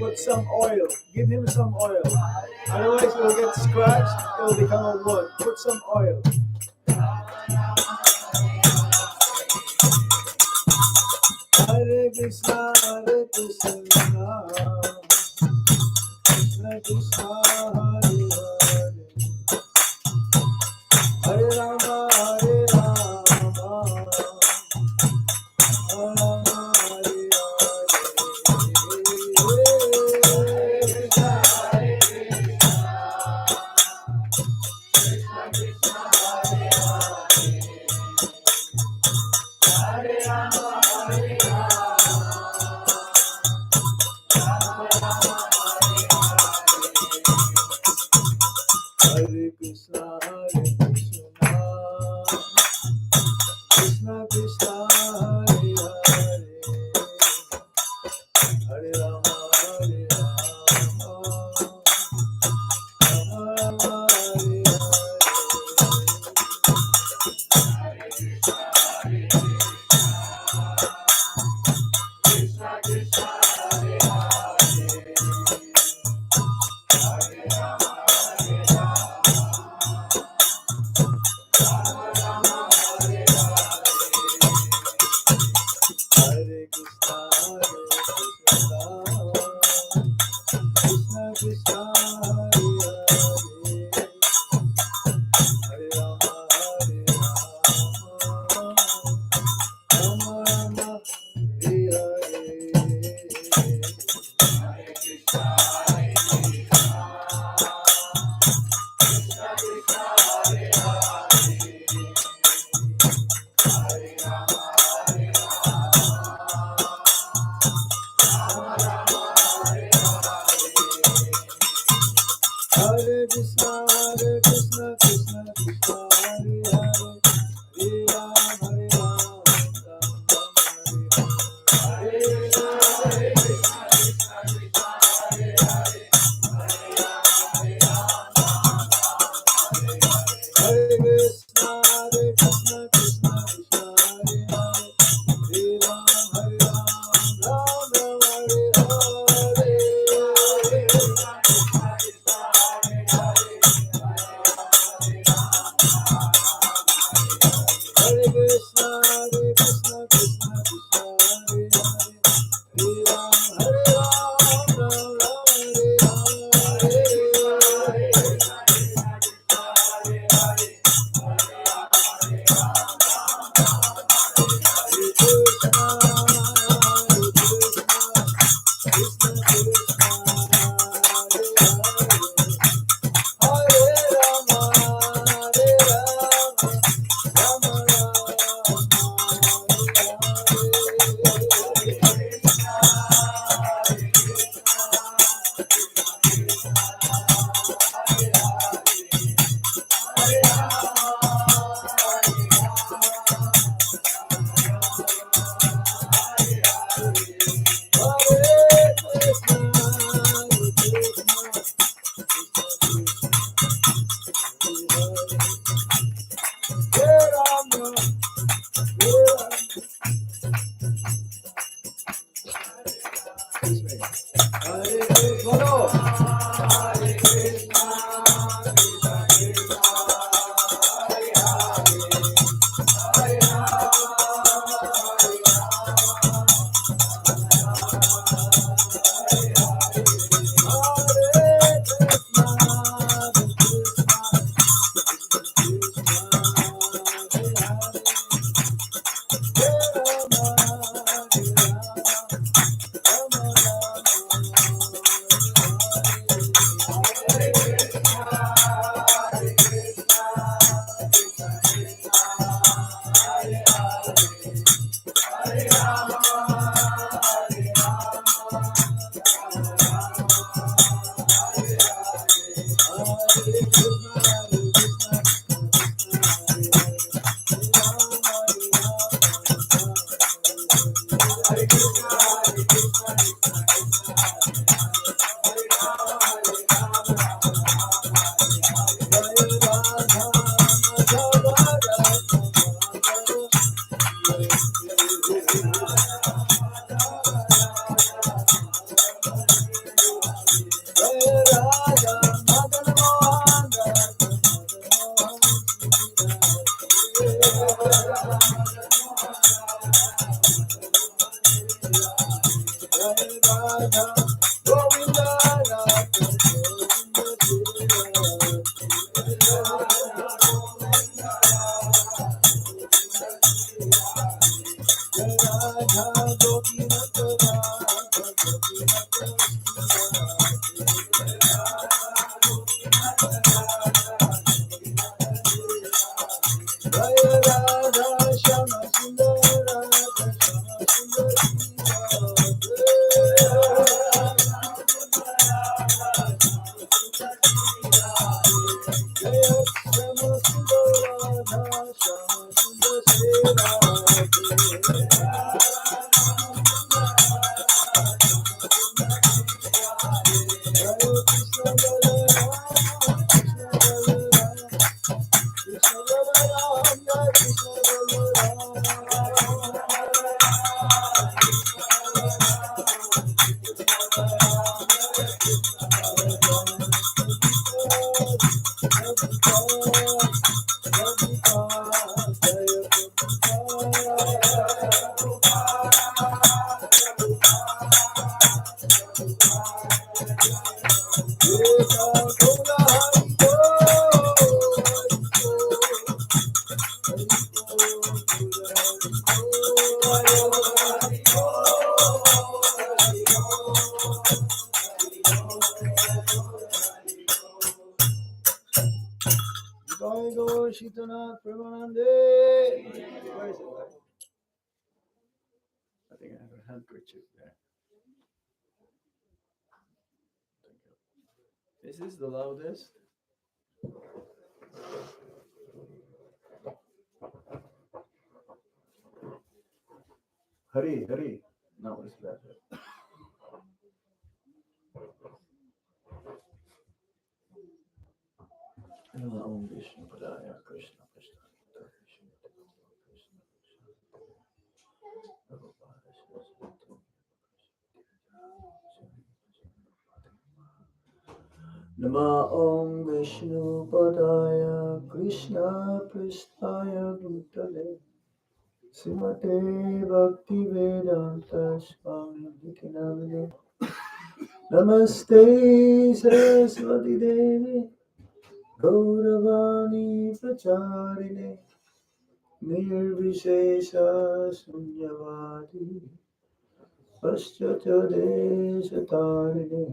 Put some oil. Give him some oil. Otherwise, it will get scratched. It will become a wood. Put some oil. Hare Krishna, Hare Krishna, Krishna Krishna, Hare Hare, Hare Rama, Hare Rama, Rama Hare Shitanath Pramanande. Where is it? I think I have a handkerchief there. Is this the loudest? Hurry, hurry. Now it's better. Om Vishnu Padaya Krishna Krishna Krishna Krishna Nama Om Vishnu Padaya Krishna Pristaya Bhutale Srimate Bhakti Vedanta Swami Nitinamine Namaste Saraswati Devi Gauravani Pracharine Nirvishesha Sunyavadi Paschatadeshatarine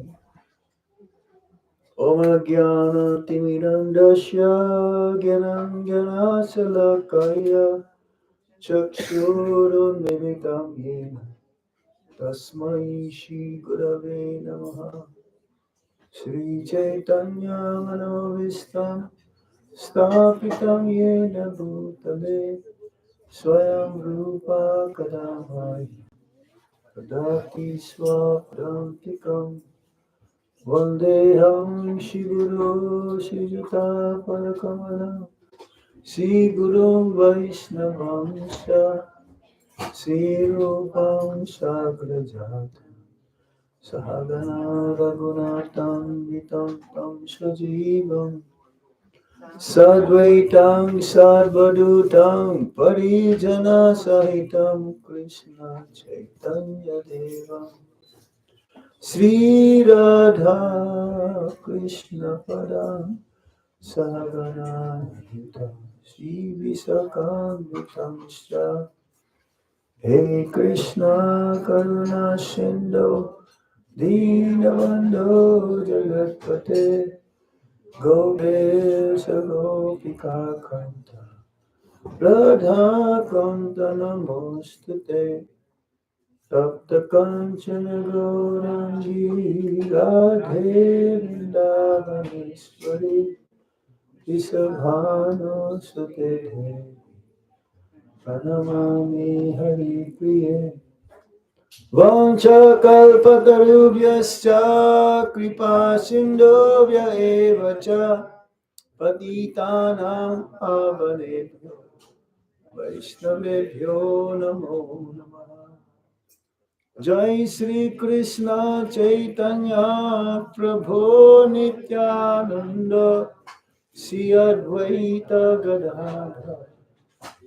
Om Jnana Timirandasya Gyanam Gyanasalakaya Chakshurunmilitam Yena Tasmai Shri Gurave Namaha Shri Chaitanya Manovistam Stapitam Yena Bhutale Swayam Rupa Kadamai Kadati Swaprantikam Vandeham Shri Guru Shri Juta Parakamala Shri Guru Vaishnavamsha Shri Rupam Sagrajat Sahagana Raghunatam Vitam Tam Sajivam Sadvaitam Sarvadutam Parijana Sahitam Krishna Chaitanya Devam Sri Radha Krishna Padam Sahagana Hita Sri Visakamvitam Sha Hey Krishna Karuna Sindhu Dinabandho Jagatpate Gopesha Gopika Kanta Radha Kanta Namostute Tapta Kanchana Gaurangi Radhe Vrindavaneshwari Isabhano Sute Pranamami Hari Priye Vancha kalpatarubhyascha kripa sindhuvya eva cha patitanam pavanebhyo vaishnavebhyo namo namaha. Jai Sri Krishna Chaitanya Prabhu Nityananda Sri Advaita Gadadhara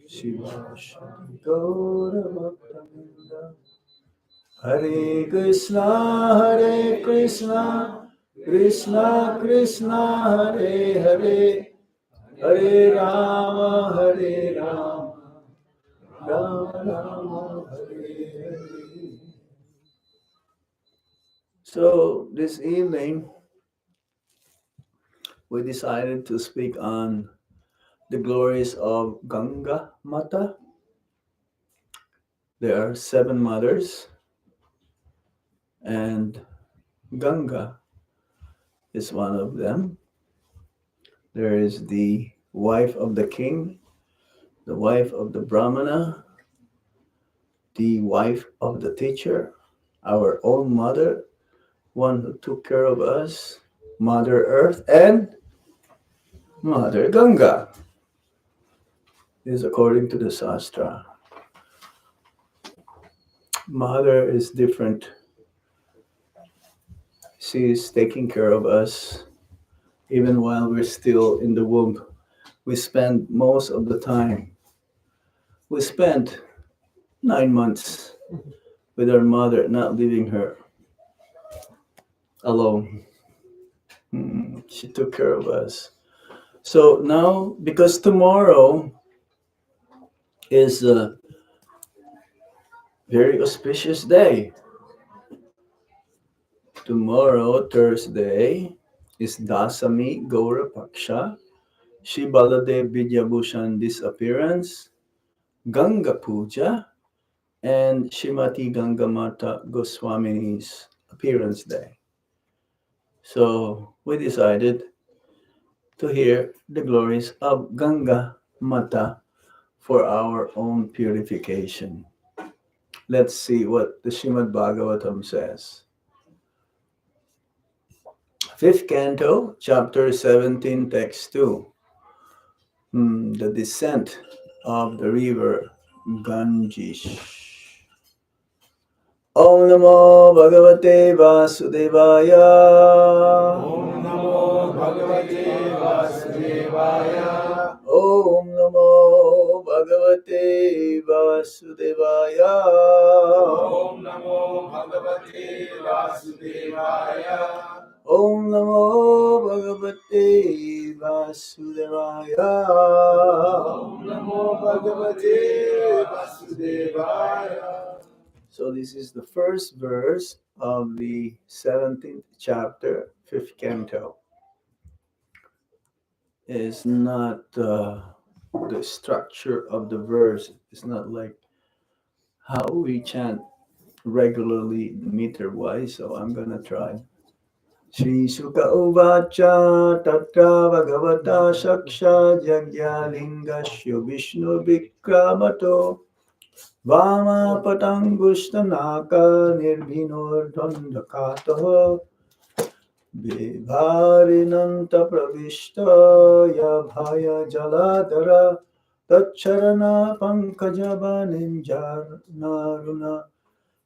Shivasati Gaura Bhakta Hare Krishna, Krishna Krishna, Hare Hare, Hare Rama, Rama Rama, Hare Hare. So this evening, we decided to speak on the glories of Ganga Mata. There are 7 mothers, and Ganga is one of them. There is the wife of the king, the wife of the Brahmana, the wife of the teacher, our own mother, one who took care of us, Mother Earth, and Mother Ganga. This is according to the Shastra. Mother is different. She is taking care of us even while we're still in the womb. We spend most of the time. We spent 9 months with our mother, not leaving her alone. She took care of us. So now, because tomorrow is a very auspicious day, tomorrow, Thursday, is Dasami Gaura Paksha, Shibaladev Vidyabhushan disappearance, Ganga Puja, and Shrimati Ganga Mata Goswamini's appearance day. So we decided to hear the glories of Ganga Mata for our own purification. Let's see what the Srimad Bhagavatam says. Fifth canto, chapter 17, text 2. The descent of the river Ganges. Om Namo Bhagavate Vasudevaya. Om Namo Bhagavate Vasudevaya. Om Namo Bhagavate Vasudevaya. Om Namo Bhagavate Vasudevaya. Om Namo Bhagavate Vasudevaya. Om Namo Bhagavate Vasudevaya. So this is the first verse of the 17th chapter, 5th canto. Is not the structure of the verse. It's not like how we chant regularly meter wise. So I'm gonna try. Shri Sukha Uvacha Tatra Bhagavata Shaksha Jagya Lingashya Vishnu Vikramato Vama Patangushtanaka Nirbhinor Dandakato Vivarinanta Pravishta Yabhaya Jaladhara Tacharana Pankajaba Ninjar Naruna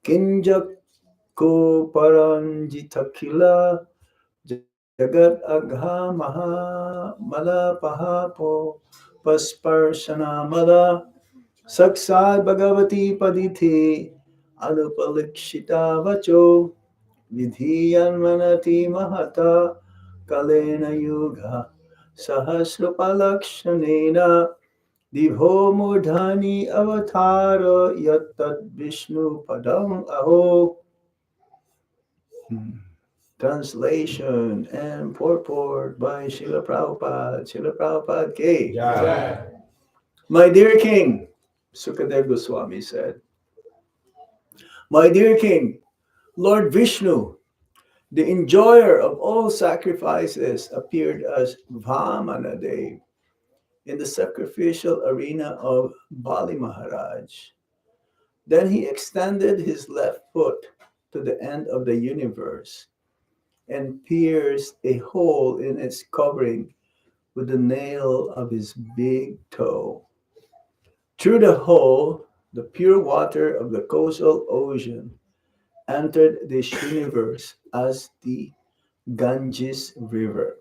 Kinjako Paranjitakila Jagat Agha Maha Mala Pahapo Pasparshana Mala Saksad Bhagavati Padithe Anupalakshita Vacho Vidhiyan Manati Mahata Kalena Yuga Sahasrapalakshanena Divho Mudhani Avatara Yattad Vishnu Padam Aho. Translation and purport by Srila Prabhupada. Srila Prabhupada K. Jai. My dear King, Sukadev Goswami said, My dear King, Lord Vishnu, the enjoyer of all sacrifices, appeared as Vamanadev in the sacrificial arena of Bali Maharaj. Then he extended his left foot to the end of the universe and pierced a hole in its covering with the nail of his big toe. Through the hole, the pure water of the coastal ocean entered this universe as the Ganges River.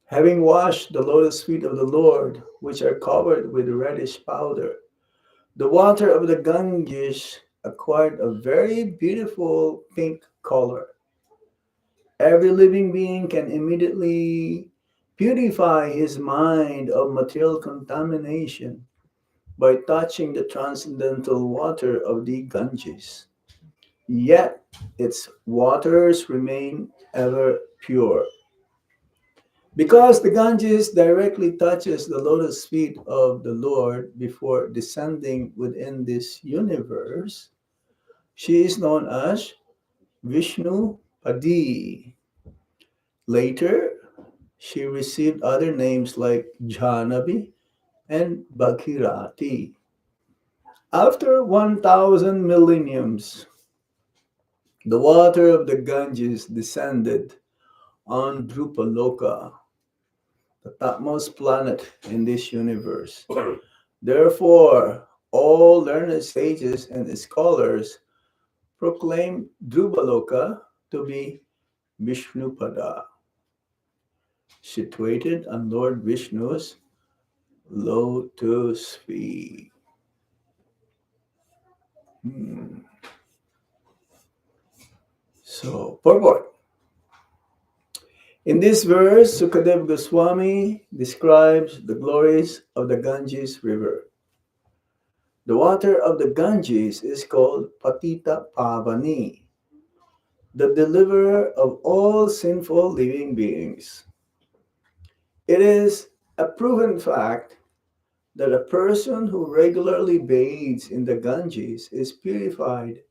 Having washed the lotus feet of the Lord, which are covered with reddish powder, the water of the Ganges acquired a very beautiful pink color. Every living being can immediately purify his mind of material contamination by touching the transcendental water of the Ganges. Yet its waters remain ever pure. Because the Ganges directly touches the lotus feet of the Lord before descending within this universe, she is known as Vishnu Padi. Later, she received other names like Jhanavi and Bhagirati. After 1,000 millenniums, the water of the Ganges descended on Drupaloka, the topmost planet in this universe. Therefore, all learned sages and scholars proclaim Drupaloka to be Vishnupada, situated on Lord Vishnu's lotus feet. Hmm. So, purport. In this verse, Sukadev Goswami describes the glories of the Ganges River. The water of the Ganges is called Patita Pavani, the deliverer of all sinful living beings. It is a proven fact that a person who regularly bathes in the Ganges is purified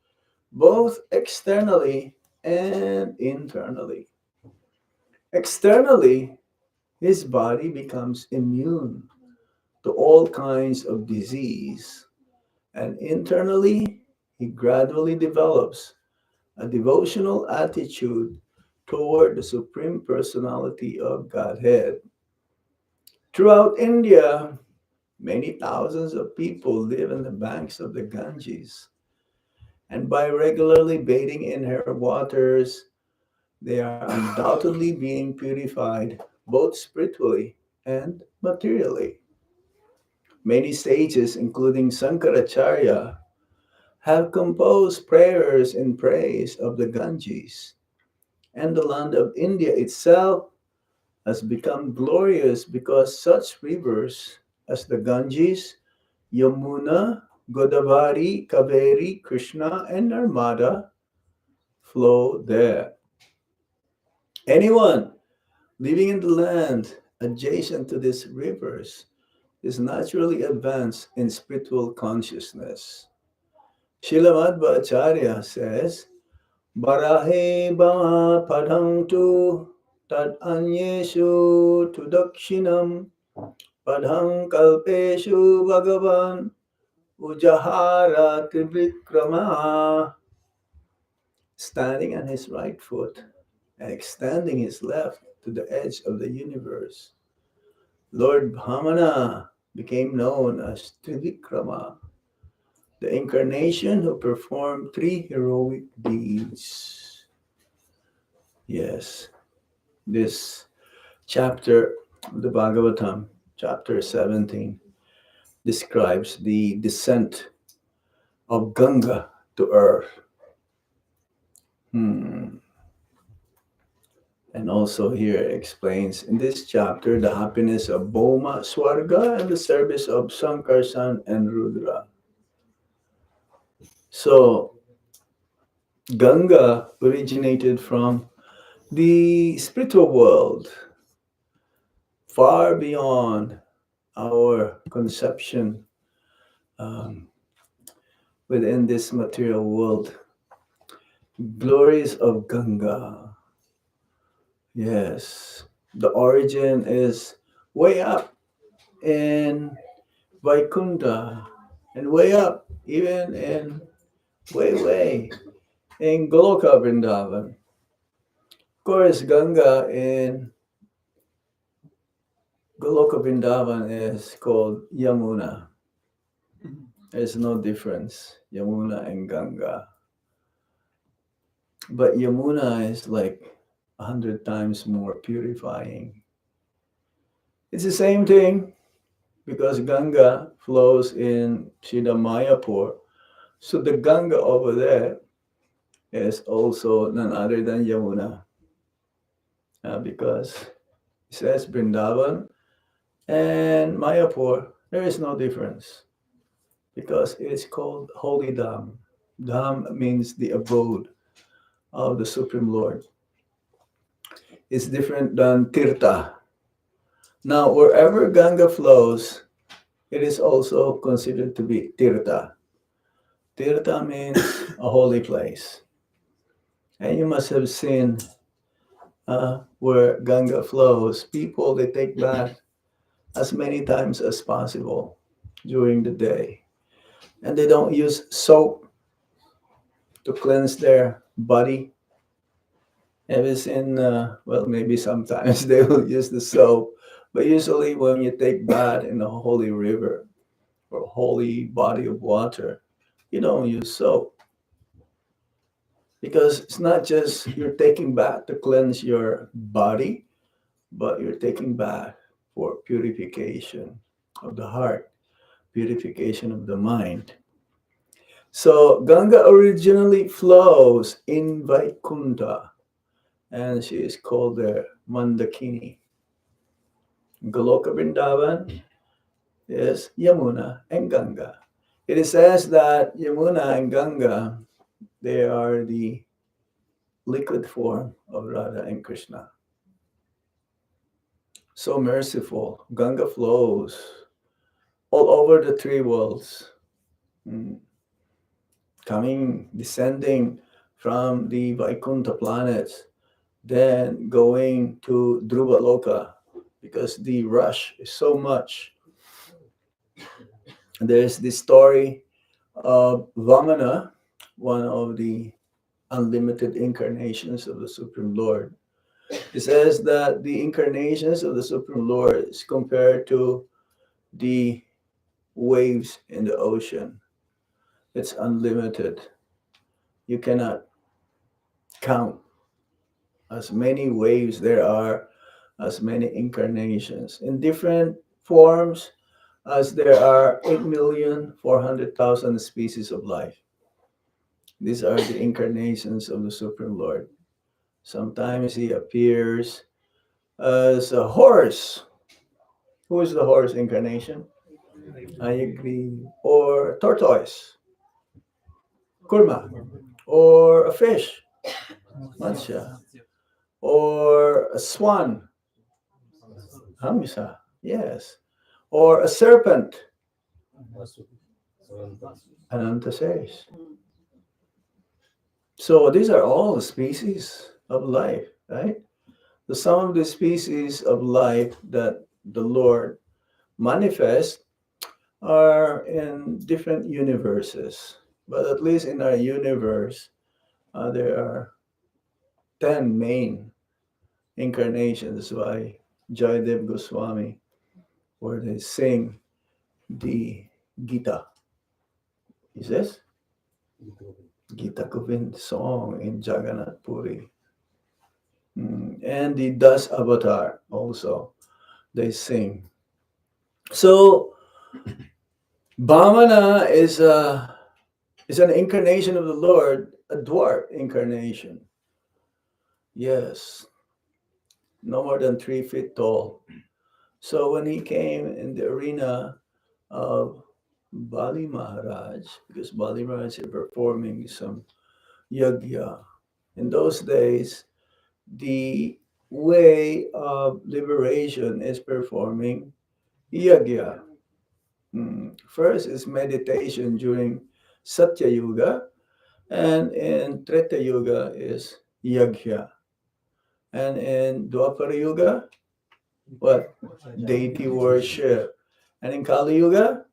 both externally and internally. Externally, his body becomes immune to all kinds of disease, and internally, he gradually develops a devotional attitude toward the Supreme Personality of Godhead. Throughout India, many thousands of people live on the banks of the Ganges, and by regularly bathing in her waters, they are undoubtedly being purified both spiritually and materially. Many sages, including Sankaracharya, have composed prayers in praise of the Ganges, and the land of India itself has become glorious because such rivers as the Ganges, Yamuna, Godavari, Kaveri, Krishna, and Narmada flow there. Anyone living in the land adjacent to these rivers is naturally advanced in spiritual consciousness. Srila Madhvacharya says, Barahe Bama Padhantu Tad Anyeshu Tudakshinam Padham Kalpeshu Bhagavan Ujahara Trivikrama. Standing on his right foot and extending his left to the edge of the universe, Lord Brahmana became known as Trivikrama, the incarnation who performed three heroic deeds. Yes, this chapter of the Bhagavatam, chapter 17, describes the descent of Ganga to earth. Hmm. And also here explains in this chapter the happiness of Bhoma Swarga and the service of Sankarsan and Rudra. So Ganga originated from the spiritual world, far beyond our conception um, within this material world. Glories of Ganga. Yes, the origin is way up in Vaikunta and way up, even in way in Goloka Vrindavan. Of course, Ganga in Goloka Vrindavan is called Yamuna. There's no difference, Yamuna and Ganga. But Yamuna is like 100 times more purifying. It's the same thing because Ganga flows in Shida Mayapur. So the Ganga over there is also none other than Yamuna because it says Vrindavan and Mayapur. There is no difference because it is called Holy Dham. Dham means the abode of the Supreme Lord. It's different than Tirtha. Now, wherever Ganga flows, it is also considered to be Tirtha. Tirtha means a holy place. And you must have seen where Ganga flows, people, they take bath as many times as possible during the day. And they don't use soap to cleanse their body. Ever seen, well, maybe sometimes they will use the soap, but usually when you take bath in a holy river or holy body of water, you don't use soap because it's not just you're taking bath to cleanse your body, but you're taking bath for purification of the heart, purification of the mind. So Ganga originally flows in Vaikunta, and she is called there Mandakini. Goloka Vrindavan is Yamuna and Ganga. It is says that Yamuna and Ganga, they are the liquid form of Radha and Krishna. So merciful. Ganga flows all over the three worlds, mm, coming, descending from the Vaikuntha planets, then going to Dhruva Loka, because the rush is so much. There's the story of Vamana, one of the unlimited incarnations of the Supreme Lord. It says that the incarnations of the Supreme Lord is compared to the waves in the ocean. It's unlimited. You cannot count as many waves there are, as many incarnations in different forms, as there are 8,400,000 species of life. These are the incarnations of the Supreme Lord. Sometimes he appears as a horse. Who is the horse incarnation? I agree. Or tortoise, kurma, or a fish, matsya, or a swan, hamsa, yes, or a serpent, ananta says. So these are all species of life, right? So some of the species of life that the Lord manifests are in different universes. But at least in our universe, there are 10 main incarnations by Jayadev Goswami, where they sing the Gita. He says, Gita Govind song in Jagannath Puri. And the Das Avatar also, they sing. So, Bhamana is an incarnation of the Lord, a dwarf incarnation. Yes, no more than 3 feet tall. So when he came in the arena of Bali Maharaj, because Bali Maharaj is performing some yagya. In those days, the way of liberation is performing yagya. First is meditation during Satya Yuga, and in Treta Yuga is yagya. And in Dwapara Yuga, what? Deity worship. And in Kali Yuga,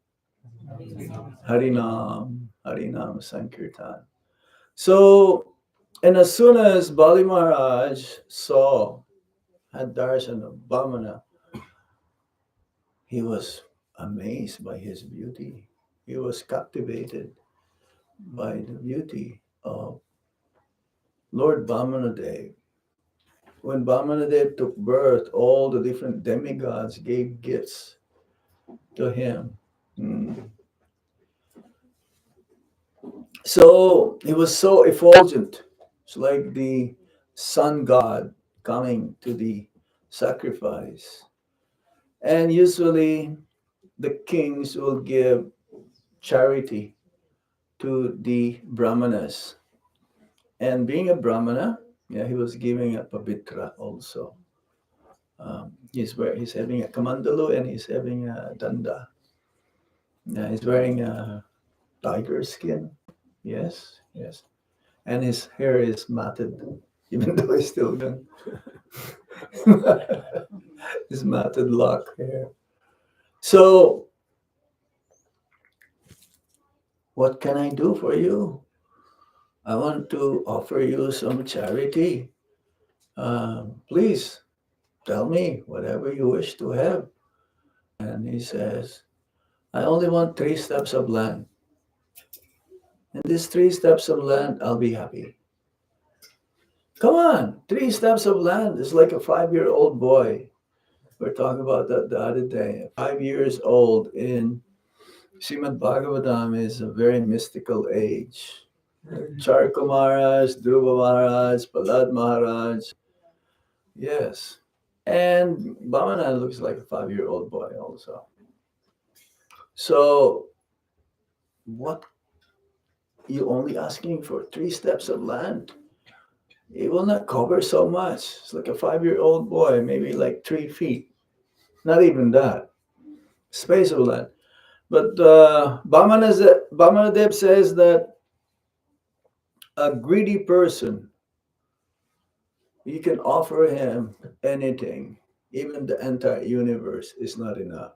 Harinam Sankirtan. So, and as soon as Bali Maharaj had darshan of Vamana, he was amazed by his beauty. He was captivated by the beauty of Lord Vamanadev. When Vamanadev took birth, all the different demigods gave gifts to him. So he was so effulgent. It's like the sun god coming to the sacrifice. And usually the kings will give charity to the brahmanas. And being a brahmana, yeah, he was giving a pavitra also. He's having a kamandalu and he's having a danda. Yeah, he's wearing a tiger skin. Yes, yes. And his hair is matted, even though he's still young. His matted lock hair. So, what can I do for you? I want to offer you some charity. Please tell me whatever you wish to have. And he says, I only want 3 steps of land. In these 3 steps of land, I'll be happy. Come on, 3 steps of land is like a 5-year-old boy. We're talking about that the other day. 5 years old in Srimad Bhagavatam is a very mystical age. Charka Maharaj, Dhruva Maharaj, Palad Maharaj. Yes, And Bamana looks like a 5-year-old boy also. So what, you only asking for 3 steps of land? It will not cover so much. It's like a 5-year-old boy, maybe like 3 feet. Not even that. Space of land. But Bamanadev says that a greedy person, you can offer him anything. Even the entire universe is not enough.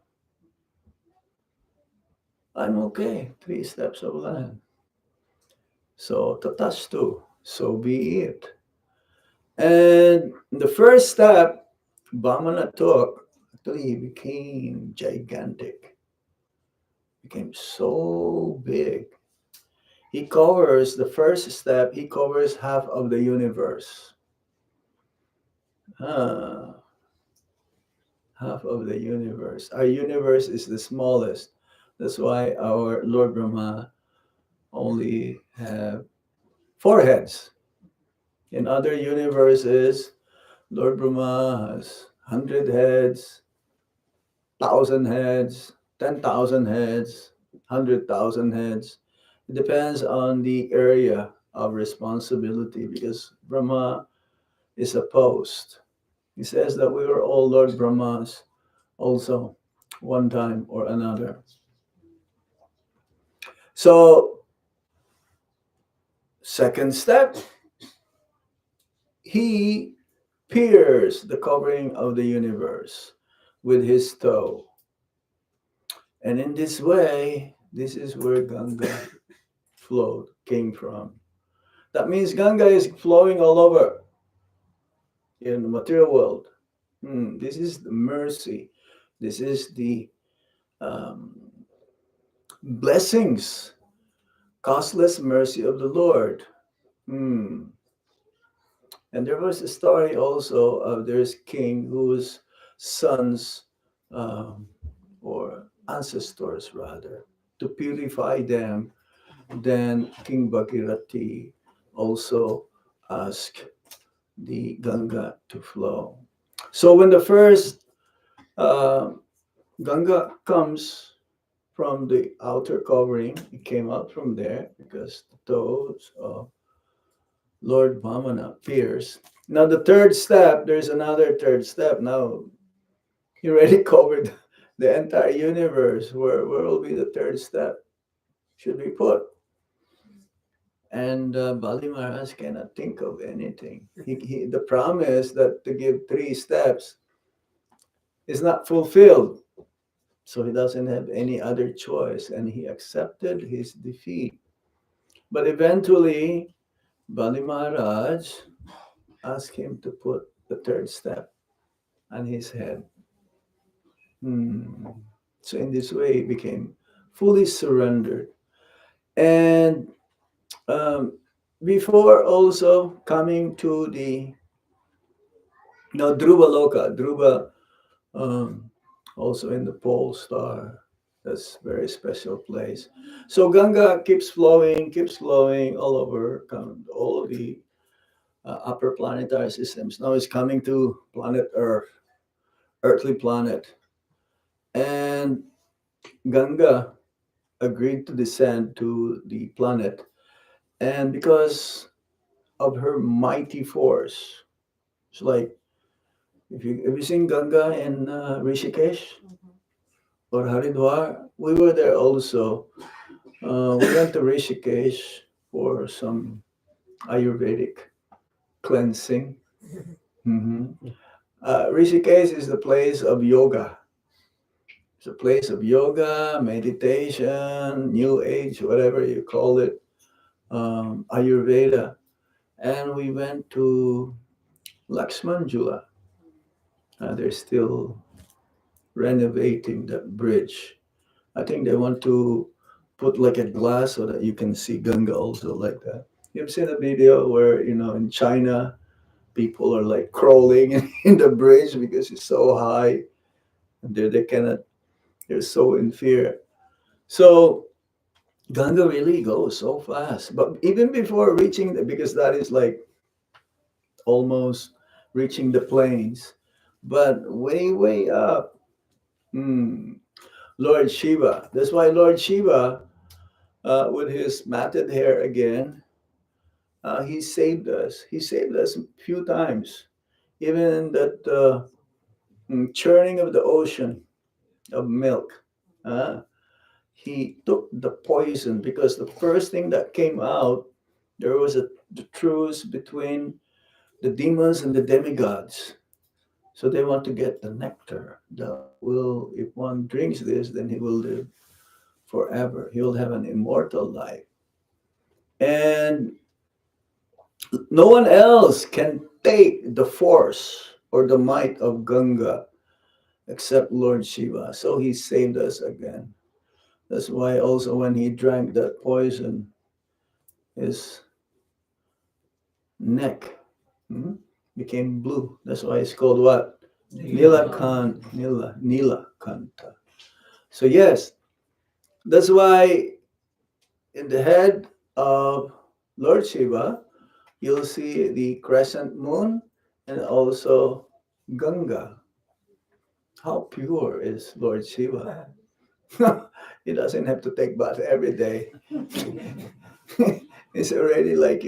I'm okay. 3 steps of land. So tatastu. So be it. And the first step Bamana took, actually he became gigantic, became so big. He covers the first step, he covers half of the universe. Ah, half of the universe. Our universe is the smallest. That's why our Lord Brahma only have 4 heads. In other universes, Lord Brahma has 100 heads, 1,000 heads, 10,000 heads, 100,000 heads. It depends on the area of responsibility because Brahma is opposed. He says that we were all Lord Brahmas also, one time or another. So, second step, he pierced the covering of the universe with his toe. And in this way, this is where Ganga flowed, came from. That means Ganga is flowing all over in the material world. This is the mercy. This is the um, blessings, costless mercy of the Lord. Hmm. And there was a story also of there's king whose sons um, or ancestors rather to purify them. Then King Bhagirathi also asked the Ganga to flow. So when the first uh, Ganga comes from the outer covering, it came out from there because the toes of Lord Vamana pierced. Now the third step, there's another third step. Now he already covered the entire universe. Where will be the third step? Should be put. And Bali Maharaj cannot think of anything. The promise that to give 3 steps is not fulfilled. So he doesn't have any other choice. And he accepted his defeat. But eventually, Bali Maharaj asked him to put the third step on his head. Hmm. So in this way, he became fully surrendered. And um, before also coming to the Dhruva Loka, Dhruva also in the pole star. That's a very special place. So Ganga keeps flowing all over all of the upper planetary systems. Now it's coming to planet Earth, earthly planet. And Ganga agreed to descend to the planet. And because of her mighty force, it's like, if you have you seen Ganga in Rishikesh or Haridwar, we were there also. We went to Rishikesh for some Ayurvedic cleansing. Mhm. Rishikesh is the place of yoga. It's a place of yoga, meditation, New Age, whatever you call it, Ayurveda. And we went to Laxmanjula. They're still renovating that bridge. I think they want to put like a glass so that you can see Ganga also like that. You've seen a video where, in China, people are like crawling in the bridge because it's so high and they cannot, they're so in fear. So Ganga really goes so fast. But even before reaching because that is like almost reaching the plains, But way, way up, hmm, Lord Shiva. That's why Lord Shiva, with his matted hair again, he saved us. He saved us a few times. Even in that churning of the ocean of milk, uh, he took the poison because the first thing that came out, there was the truce between the demons and the demigods. So they want to get the nectar that will, if one drinks this, then he will live forever. He will have an immortal life. And no one else can take the force or the might of Ganga except Lord Shiva. So he saved us again. That's why also when he drank that poison, his neck hmm, became blue. That's why it's called what? Nila Kanta. So yes, that's why in the head of Lord Shiva, you'll see the crescent moon and also Ganga. How pure is Lord Shiva? He doesn't have to take bath every day. He's already like,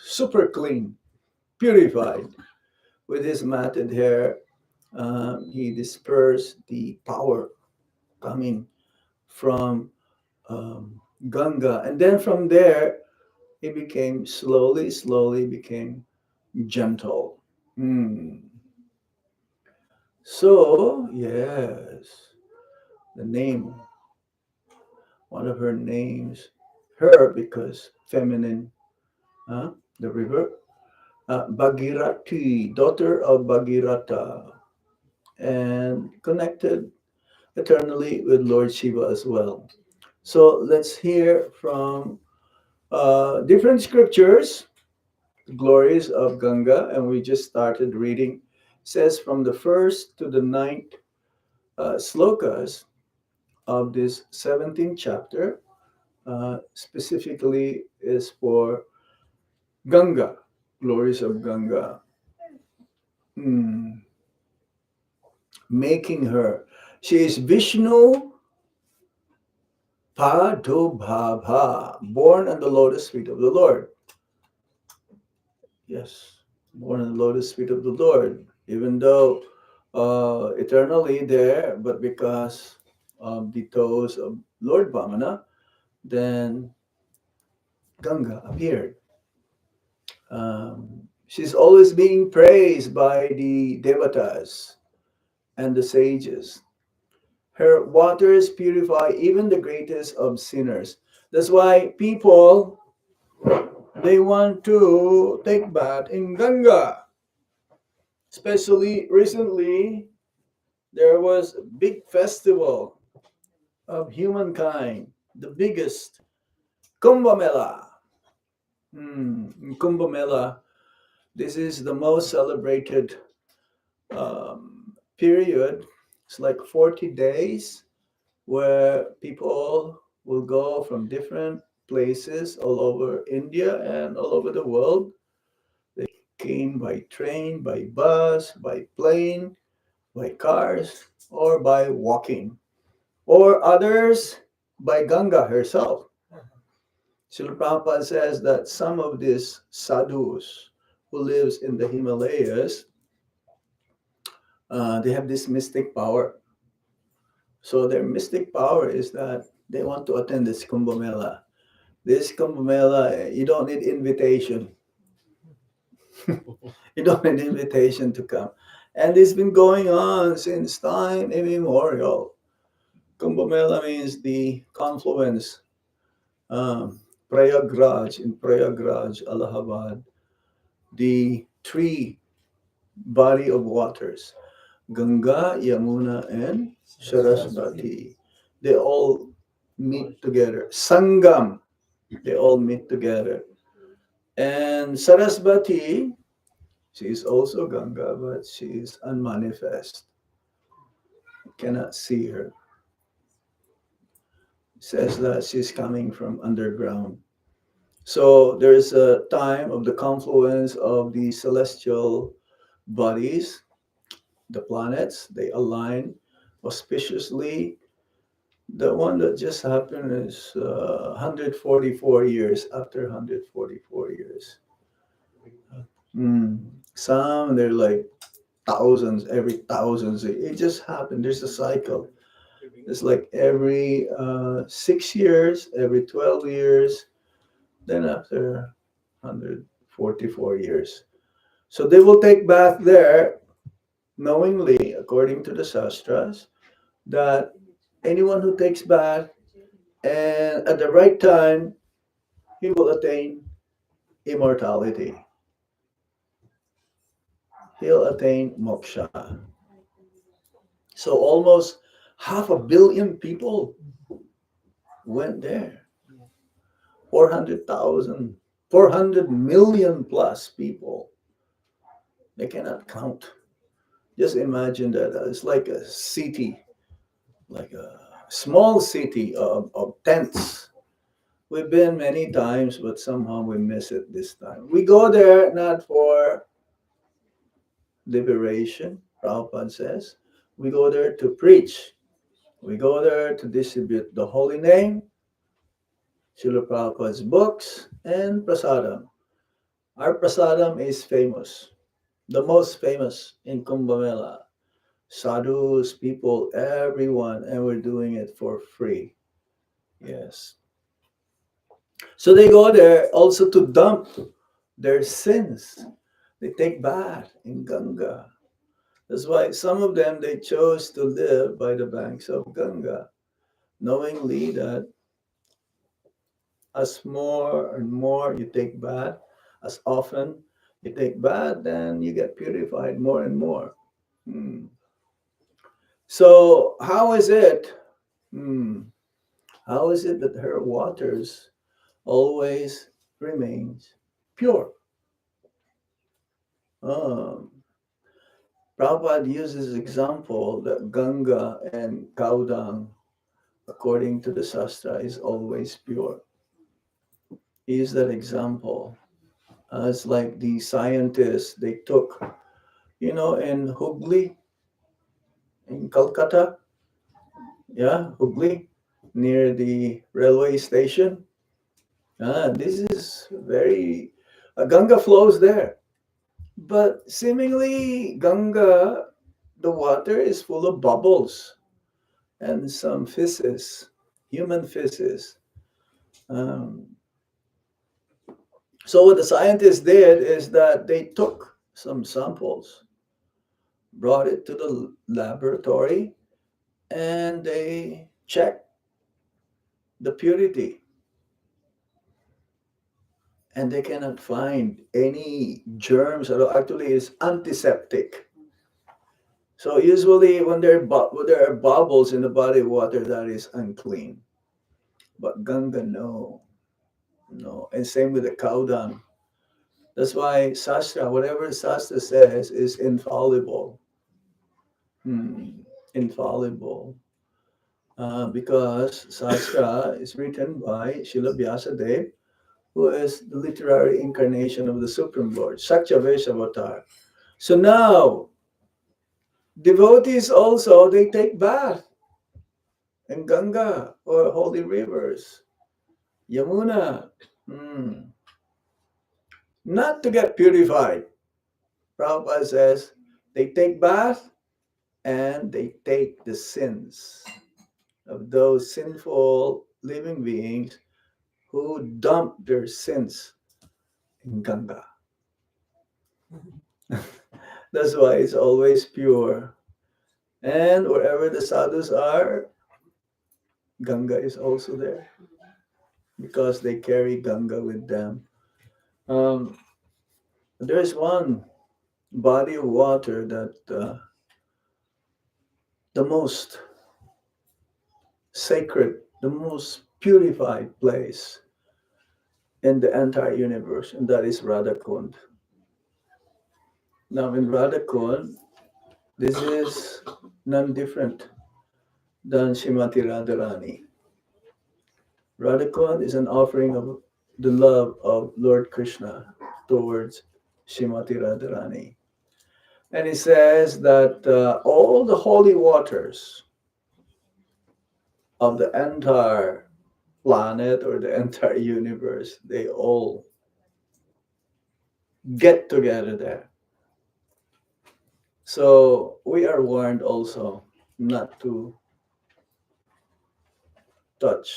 super clean, purified. With his matted hair, he dispersed the power coming from Ganga. And then from there, he became slowly became gentle. Hmm. So, yes, the name, one of her names, her because feminine, the river, Bhagirati, daughter of Bhagirata, and connected eternally with Lord Shiva as well. So let's hear from different scriptures, glories of Ganga, and we just started reading. It says from the first to the ninth slokas of this 17th chapter, specifically is for Ganga, glories of Ganga. Hmm. Making her. She is Vishnu Padubhava, born on the lotus feet of the Lord. Yes, born on the lotus feet of the Lord, even though eternally there, but because of the toes of Lord Vamana, then Ganga appeared. She's always being praised by the devatas and the sages. Her waters purify even the greatest of sinners. That's why people they want to take bath in Ganga. Especially recently, there was a big festival of humankind, the biggest Kumbh Mela. Kumbh Mela, this is the most celebrated period. It's like 40 days where people will go from different places all over India and all over the world. They came by train, by bus, by plane, by cars, or by walking, or others by Ganga herself. Srila Prabhupada says that some of these sadhus who lives in the Himalayas, they have this mystic power. So their mystic power is that they want to attend this Kumbh Mela. This Kumbh Mela, you don't need invitation. You don't need invitation to come. And it's been going on since time immemorial. Kumbh Mela means the confluence. Prayagraj, in Prayagraj, Allahabad, the three body of waters, Ganga, Yamuna, and Sarasvati. They all meet together. Sangam, they all meet together. And Sarasvati, she is also Ganga, but she is unmanifest. You cannot see her. Says that she's coming from underground. So there is a time of the confluence of the celestial bodies, the planets, they align auspiciously. The one that just happened is 144 years after 144 years. Mm. Some they're like thousands, every thousands. It just happened. There's a cycle. It's like every 6 years, every 12 years, then after 144 years. So they will take bath there knowingly, according to the Shastras, that anyone who takes bath and at the right time, he will attain immortality. He'll attain moksha. So almost half a billion people went there. 400,000, 400 million plus people. They cannot count. Just imagine that it's like a city, like a small city of tents. We've been many times, but somehow we miss it this time. We go there not for liberation, Prabhupada says. We go there to preach. We go there to distribute the holy name, Srila Prabhupada's books, and prasadam. Our prasadam is famous, the most famous in Kumbh Mela. Sadhus, people, everyone, and we're doing it for free. Yes. So they go there also to dump their sins. They take bath in Ganga. That's why some of them they chose to live by the banks of Ganga, knowingly that as more and more you take bath, as often you take bath, then you get purified more and more. Hmm. So how is it? Hmm. How is it that her waters always remains pure? Um, Prabhupada uses example that Ganga and Kaudang, according to the Shastra, is always pure. He used that example. It's like the scientists they took, in Hooghly, in Calcutta, yeah, Hooghly, near the railway station. This is very, Ganga flows there. But seemingly, Ganga, the water is full of bubbles and some feces, human feces. Um, so, what the scientists did is that they took some samples, brought it to the laboratory, and they checked the purity. And they cannot find any germs at all. Actually, it's antiseptic. So usually when there are bubbles in the body of water, that is unclean. But Ganga, no, no. And same with the cow dung. That's why Sastra, whatever Sastra says, is infallible. Hmm, infallible. Because Sastra is written by Srila Vyasadeva, who is the literary incarnation of the Supreme Lord, Satyavesha Avatar. So now, devotees also, they take bath in Ganga or holy rivers, Yamuna, hmm, not to get purified. Prabhupada says they take bath and they take the sins of those sinful living beings who dump their sins in Ganga. That's why it's always pure. And wherever the sadhus are, Ganga is also there because they carry Ganga with them. Um, there is one body of water that the most sacred, the most purified place in the entire universe, and that is Radhakund. Now, in Radhakund, this is none different than Shrimati Radharani. Radhakund is an offering of the love of Lord Krishna towards Shrimati Radharani. And he says that all the holy waters of the entire planet or the entire universe, they all get together there. So we are warned also not to touch,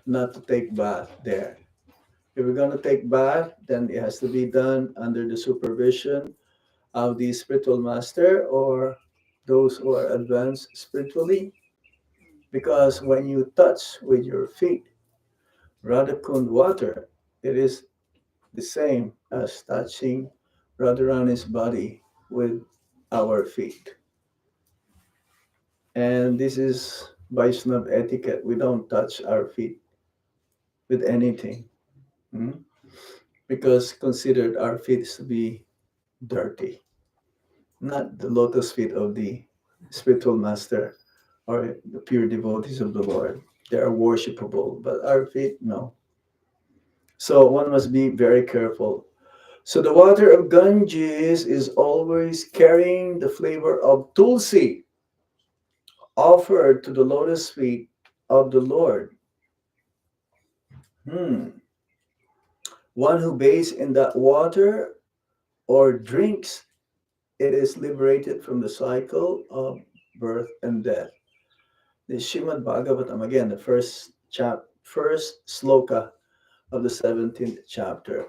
not to take bath there. If we're going to take bath, then it has to be done under the supervision of the spiritual master or those who are advanced spiritually. Because when you touch with your feet Radhakund water, it is the same as touching Radharani's body with our feet. And this is Vaishnav etiquette. We don't touch our feet with anything, hmm? Because considered our feet to be dirty, not the lotus feet of the spiritual master or the pure devotees of the Lord. They are worshipable, but our feet, no. So one must be very careful. So the water of Ganges is always carrying the flavor of tulsi offered to the lotus feet of the Lord. Hmm. One who bathes in that water or drinks it is liberated from the cycle of birth and death. The Shrimad Bhagavatam, again, the first sloka of the 17th chapter.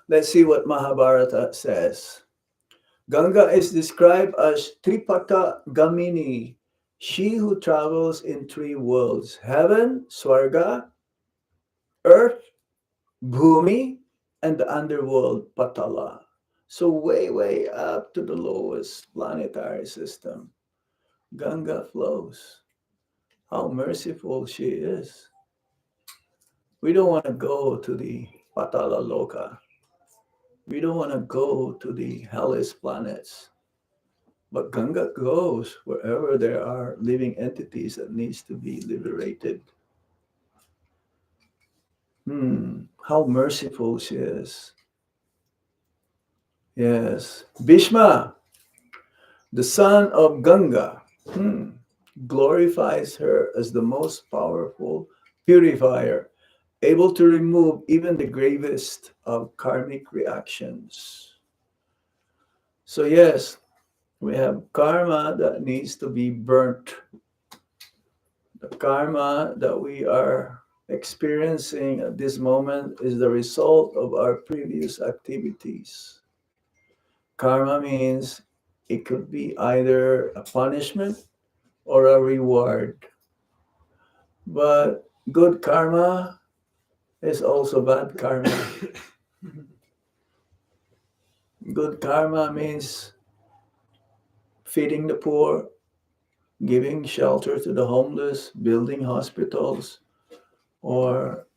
Let's see what Mahabharata says. Ganga is described as Tripata Gamini, she who travels in three worlds: heaven, Swarga, earth, Bhumi, and the underworld, Patala. So, way, way up to the lowest planetary system, Ganga flows. How merciful she is. We don't want to go to the Patala Loka. We don't want to go to the hellish planets. But Ganga goes wherever there are living entities that needs to be liberated. How merciful she is. Yes. Bhishma, the son of Ganga, glorifies her as the most powerful purifier, able to remove even the gravest of karmic reactions. So, yes, we have karma that needs to be burnt. The karma that we are experiencing at this moment is the result of our previous activities. Karma means it could be either a punishment or a reward. But good karma is also bad karma. Good karma means feeding the poor, giving shelter to the homeless, building hospitals, or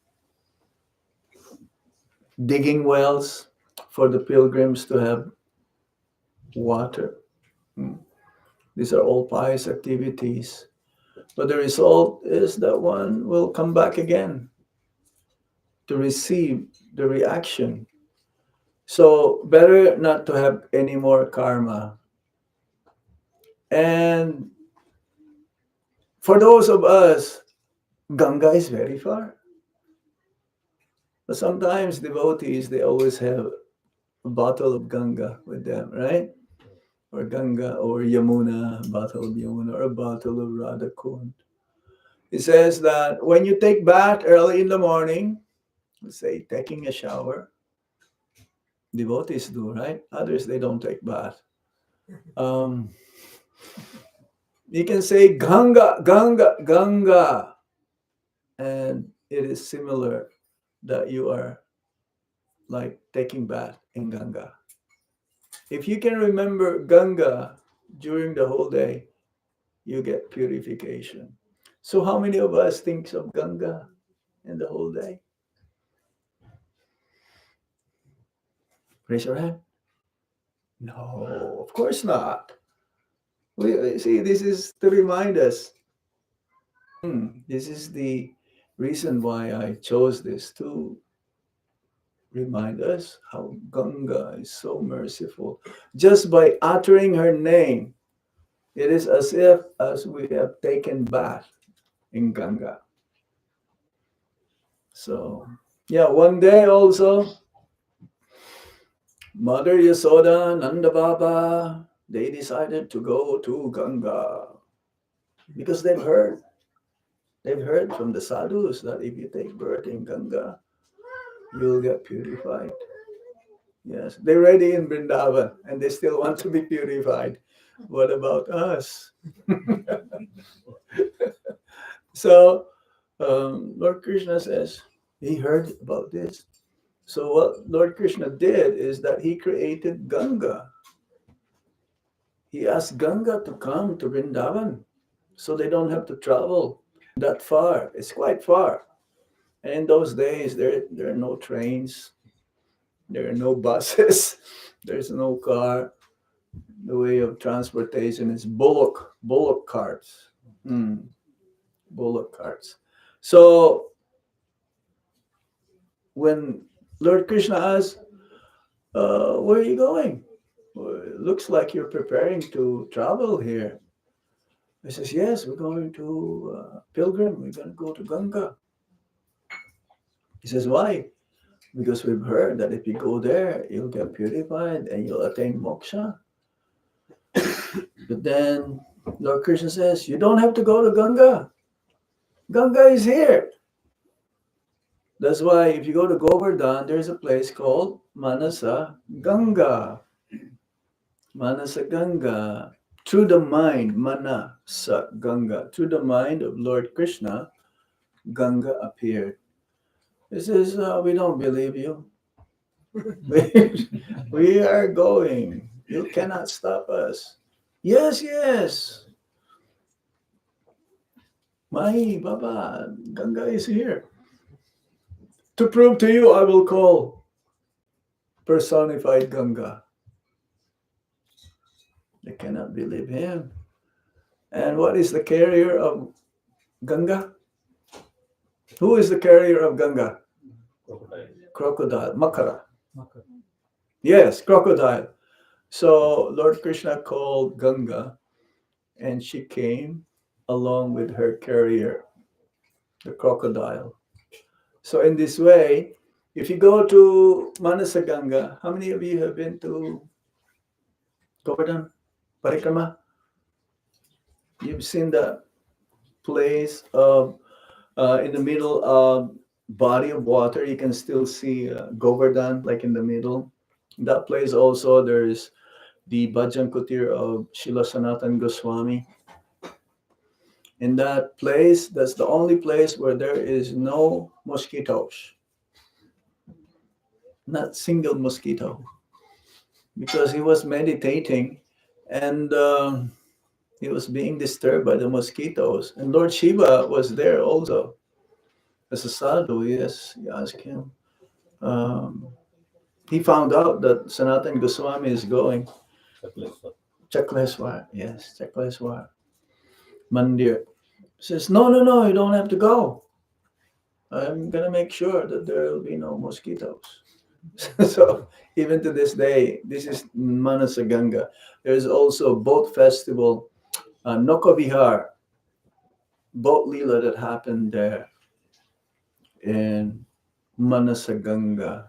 digging wells for the pilgrims to have water. Mm. These are all pious activities. But the result is that one will come back again to receive the reaction. So, better not to have any more karma. And for those of us, Ganga is very far. But sometimes devotees, they always have a bottle of Ganga with them, right? Or Ganga or Yamuna, a bottle of Yamuna, or a bottle of Radha Kund. It says that when you take bath early in the morning, let's say taking a shower, devotees do, right? Others, they don't take bath. Um, you can say Ganga, Ganga, Ganga. And it is similar that you are like taking bath in Ganga. If you can remember Ganga during the whole day, you get purification. So how many of us thinks of Ganga in the whole day? Raise your hand. No, of course not. We see, this is to remind us. This is the reason why I chose this, to remind us how Ganga is so merciful. Just by uttering her name, it is as if as we have taken bath in Ganga. So, yeah, one day also, Mother Yasoda, Nanda Baba, they decided to go to Ganga because they've heard from the sadhus that if you take birth in Ganga, you'll get purified. Yes, they're ready in Vrindavan and they still want to be purified. What about us? So, Lord Krishna says he heard about this. So, what Lord Krishna did is that he created Ganga. He asked Ganga to come to Vrindavan so they don't have to travel that far. It's quite far. And in those days, there are no trains, there are no buses, there's no car. The way of transportation is bullock carts. Hmm, bullock carts. So when Lord Krishna asked, "Where are you going? Well, it looks like you're preparing to travel here." He says, "Yes, we're going to pilgrim. We're going to go to Ganga." He says, "Why?" Because we've heard that if you go there, you'll get purified and you'll attain moksha. But then Lord Krishna says, "You don't have to go to Ganga. Ganga is here." That's why if you go to Govardhan, there's a place called Manasa Ganga. Manasa Ganga. Through the mind, Manasa Ganga. Through the mind of Lord Krishna, Ganga appeared. He says, "We don't believe you. We are going. You cannot stop us." Yes, yes. Mai, Baba, Ganga is here. To prove to you, I will call personified Ganga. They cannot believe him. And what is the carrier of Ganga? Who is the carrier of Ganga? Crocodile, Makara. Yes, crocodile. So Lord Krishna called Ganga and she came along with her carrier, the crocodile. So in this way, if you go to Manasa Ganga, how many of you have been to Govardhan Parikrama? You've seen the place of in the middle of body of water. You can still see Govardhan, like in the middle. That place also, there's the Bhajan Kutir of Srila Sanatan Goswami. In that place, that's the only place where there is no mosquitoes, not single mosquito, because he was meditating and he was being disturbed by the mosquitoes. And Lord Shiva was there also as a sadhu. Yes, he asked him. Um, he found out that Sanatan Goswami is going. Chakleswar, yes, Chakleswar Mandir. He says, "No, no, no, you don't have to go. I'm gonna make sure that there will be no mosquitoes." So even to this day, this is Manasa Ganga. There's also a boat festival, Nokovihar, boat lila that happened there in Manasa Ganga,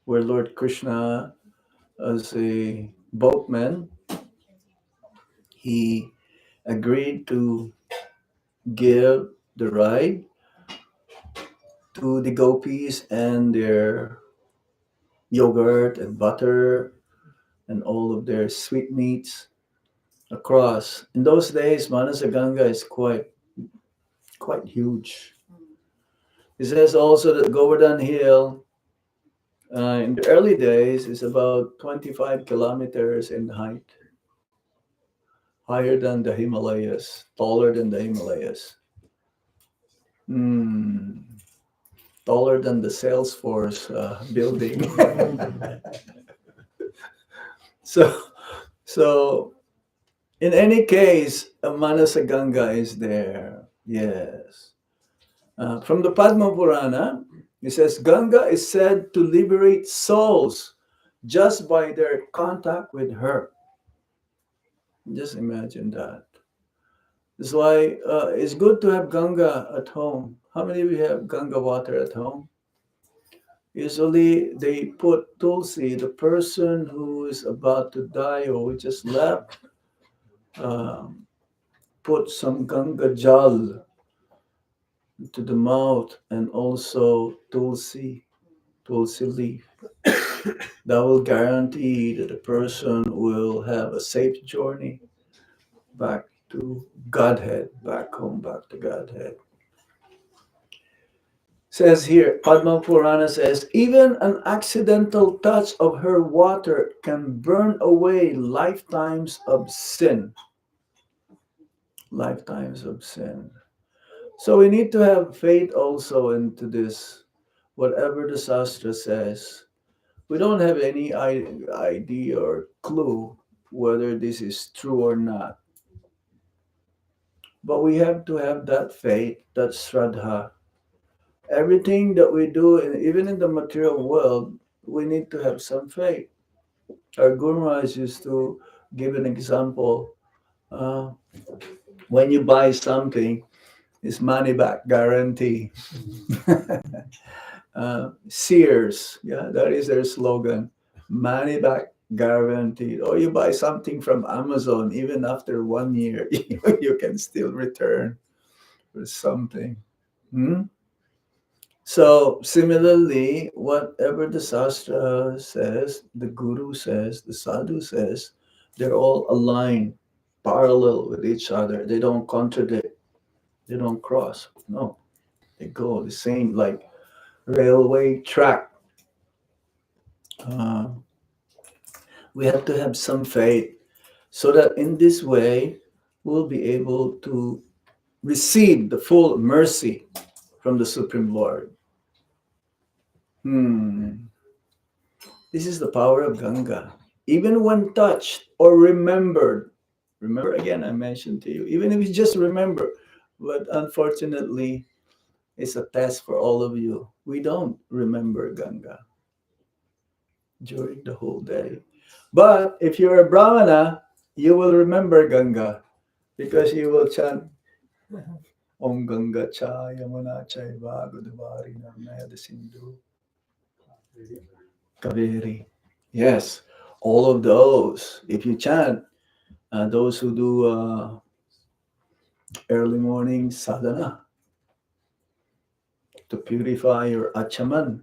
where Lord Krishna, as a boatman, he agreed to give the ride to the gopis and their yogurt and butter and all of their sweetmeats across. In those days, Manasa Ganga is quite huge. It says also that Govardhan Hill in the early days is about 25 kilometers in height, higher than the Himalayas, taller than the Himalayas. Hmm, taller than the Salesforce building. so, so in any case, Manasa Ganga is there. Yes. From the Padma Purana, He says Ganga is said to liberate souls just by their contact with her. Just imagine that. That's why it's good to have Ganga at home. How many of you have Ganga water at home? Usually they put Tulsi, the person who is about to die or who just left, um, put some Ganga jal to the mouth and also Tulsi leaf. That will guarantee that the person will have a safe journey back to Godhead, back home, back to Godhead. Says here, Padma Purana says, even an accidental touch of her water can burn away lifetimes of sin. Lifetimes of sin. So we need to have faith also into this. Whatever the Shastra says, we don't have any idea or clue whether this is true or not. But we have to have that faith, that shraddha. Everything that we do, even in the material world, we need to have some faith. Our Guru Maharaj used to give an example. Uh, when you buy something, it's money back guarantee. Sears, yeah, that is their slogan. Money back guaranteed. Or you buy something from Amazon, even after 1 year, you can still return for something. Hmm? So similarly, whatever the Shastra says, the Guru says, the Sadhu says, they're all aligned, parallel with each other. They don't contradict. They don't cross. No, they go the same like railway track. Uh, we have to have some faith so that in this way we'll be able to receive the full mercy from the Supreme Lord. Hmm. This is the power of Ganga. Even when touched or remembered, remember again, I mentioned to you, even if you just remember, but unfortunately, it's a test for all of you. We don't remember Ganga during the whole day. But if you're a Brahmana, you will remember Ganga because you will chant Om Ganga Cha Yamuna Chaiva Godavari Narmada Sindhu Kaveri. Yes, all of those. If you chant, those who do early morning sadhana to purify your achaman,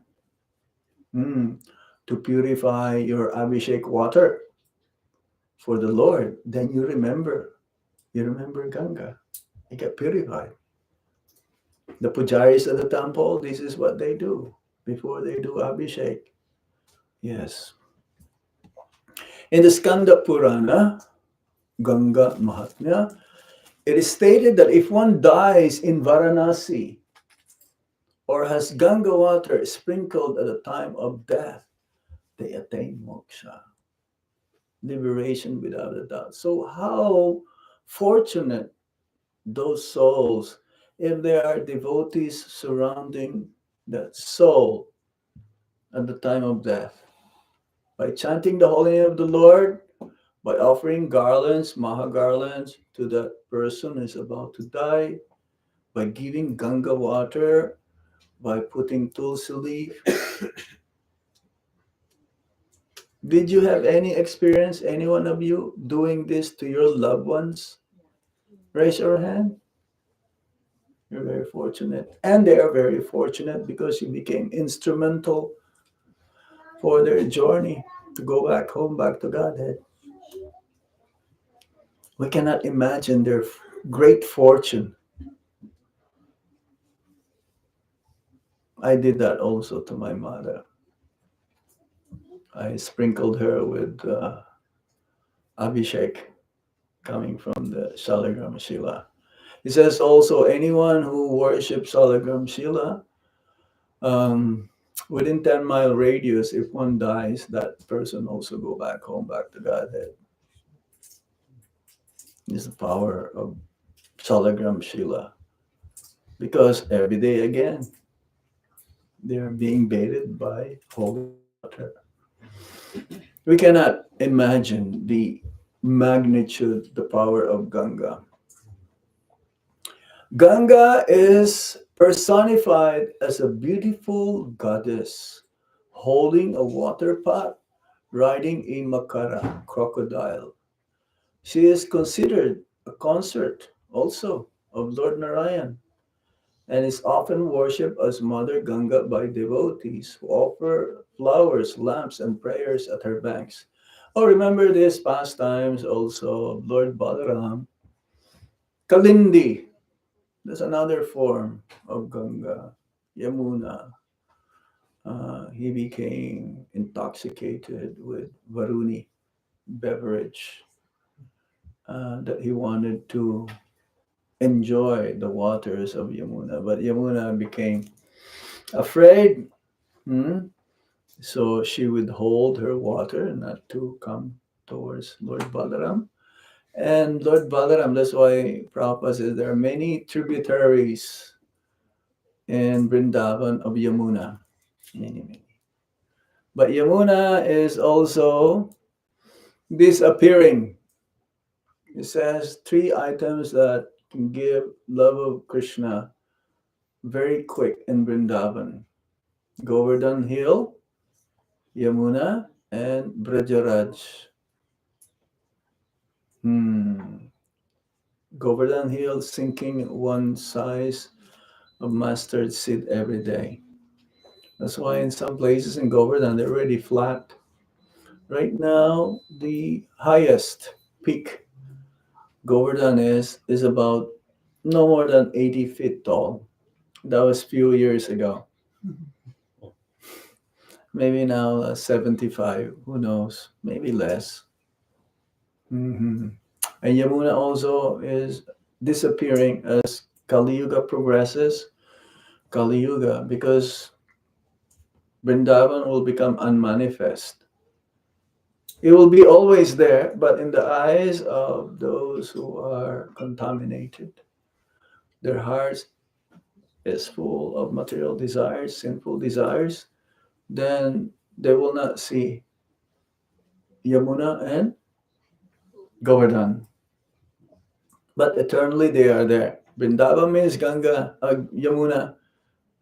mm, to purify your abhishek water for the Lord, then you remember Ganga. You get purified. The pujaris of the temple, this is what they do before they do abhishek. Yes. In the Skanda Purana, Ganga Mahatmya, it is stated that if one dies in Varanasi or has Ganga water sprinkled at the time of death, they attain moksha, liberation without a doubt. So, how fortunate those souls if there are devotees surrounding that soul at the time of death. By chanting the holy name of the Lord, by offering garlands, maha garlands to that person who is about to die, by giving Ganga water, by putting tulsi leaf. Did you have any experience, any one of you, doing this to your loved ones? Raise your hand. You're very fortunate. And they are very fortunate because you became instrumental for their journey to go back home, back to Godhead. We cannot imagine their great fortune. I did that also to my mother. I sprinkled her with Abhishek coming from the Shalagram Shila. He says also anyone who worships Shalagram Shila, um, within 10-mile radius, if one dies, that person also go back home, back to Godhead. This is the power of Shalagram Shila. Because every day again, They are being bathed by holy water. We cannot imagine the magnitude, the power of Ganga. Ganga is personified as a beautiful goddess holding a water pot, riding a makara crocodile. She is considered a consort also of Lord Narayan and is often worshipped as Mother Ganga by devotees who offer flowers, lamps, and prayers at her banks. Oh, remember these pastimes also of Lord Balaram. Kalindi, that's another form of Ganga. Yamuna, he became intoxicated with Varuni beverage that he wanted to enjoy the waters of Yamuna. But Yamuna became afraid. Hmm? So she would hold her water not to come towards Lord Balaram. And Lord Balaram, that's why Prabhupada says there are many tributaries in Vrindavan of Yamuna. Many, many. But Yamuna is also disappearing. It says three items that can give love of Krishna very quick in Vrindavan: Govardhan Hill, Yamuna, and Brajaraj. Hmm. Govardhan Hill sinking one size of mustard seed every day. That's why in some places in Govardhan they're already flat. Right now, the highest peak Govardhan is about no more than 80 feet tall. That was few years ago. Maybe now 75. Who knows? Maybe less. Hmm. And Yamuna also is disappearing as Kali Yuga progresses. Kali Yuga, because Vrindavan will become unmanifest. It will be always there, but in the eyes of those who are contaminated, their hearts is full of material desires, sinful desires, then they will not see Yamuna and Govardhan. But eternally they are there. Vrindavan means Ganga, Yamuna,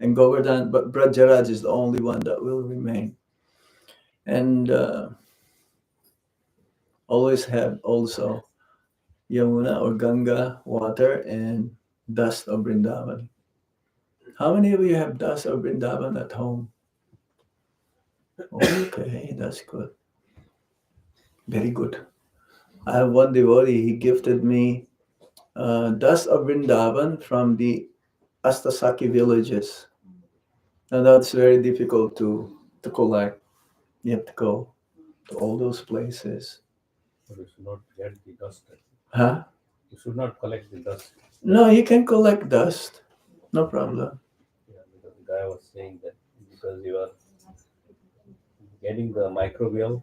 and Govardhan, but Brajaraj is the only one that will remain. And always have also Yamuna or Ganga water and dust of Vrindavan. How many of you have dust of Vrindavan at home? Okay, that's good. Very good. I have one devotee, he gifted me dust of Vrindavan from the Astasaki villages. Now that's very difficult to collect. You have to go to all those places. But you should not get the dust. Huh? You should not collect the dust. No, you can collect dust. No problem. Yeah, because the guy was saying that because you are getting the microbial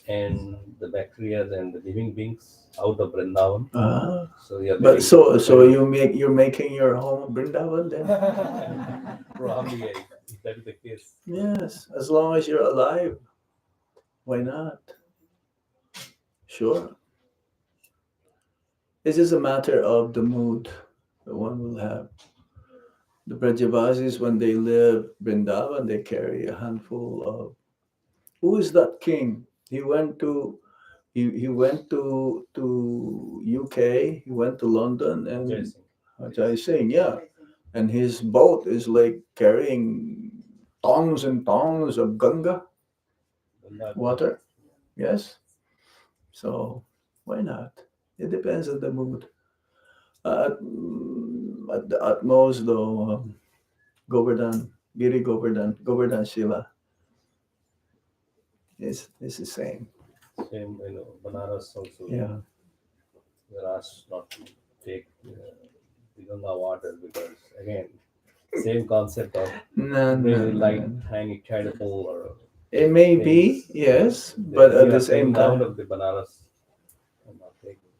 and the bacteria and the living beings out of Vrindavan. Uh, So you are but living. so you're making your home Vrindavan then? Probably, yeah, if that is the case. Yes, as long as you're alive, why not? Sure. It's just a matter of the mood that one will have. The Brajavasis, when they live Vrindavan, they carry a handful of. Who is that king? He went to UK. He went to London and Jason. Jai Singh, yeah, and his boat is like carrying tons and tons of Ganga water. Yes, so why not? It depends on the mood. At the utmost, though, Govardhan, Giri Govardhan, Govardhan Shiva is the same. Same, Banaras also. Yeah. They're asked not to take the Ganga water because again, same concept of No, they no, light no. tiny charitable or It may be, things. yes, They, but we at the are same taking out time, of the Banaras and not taking.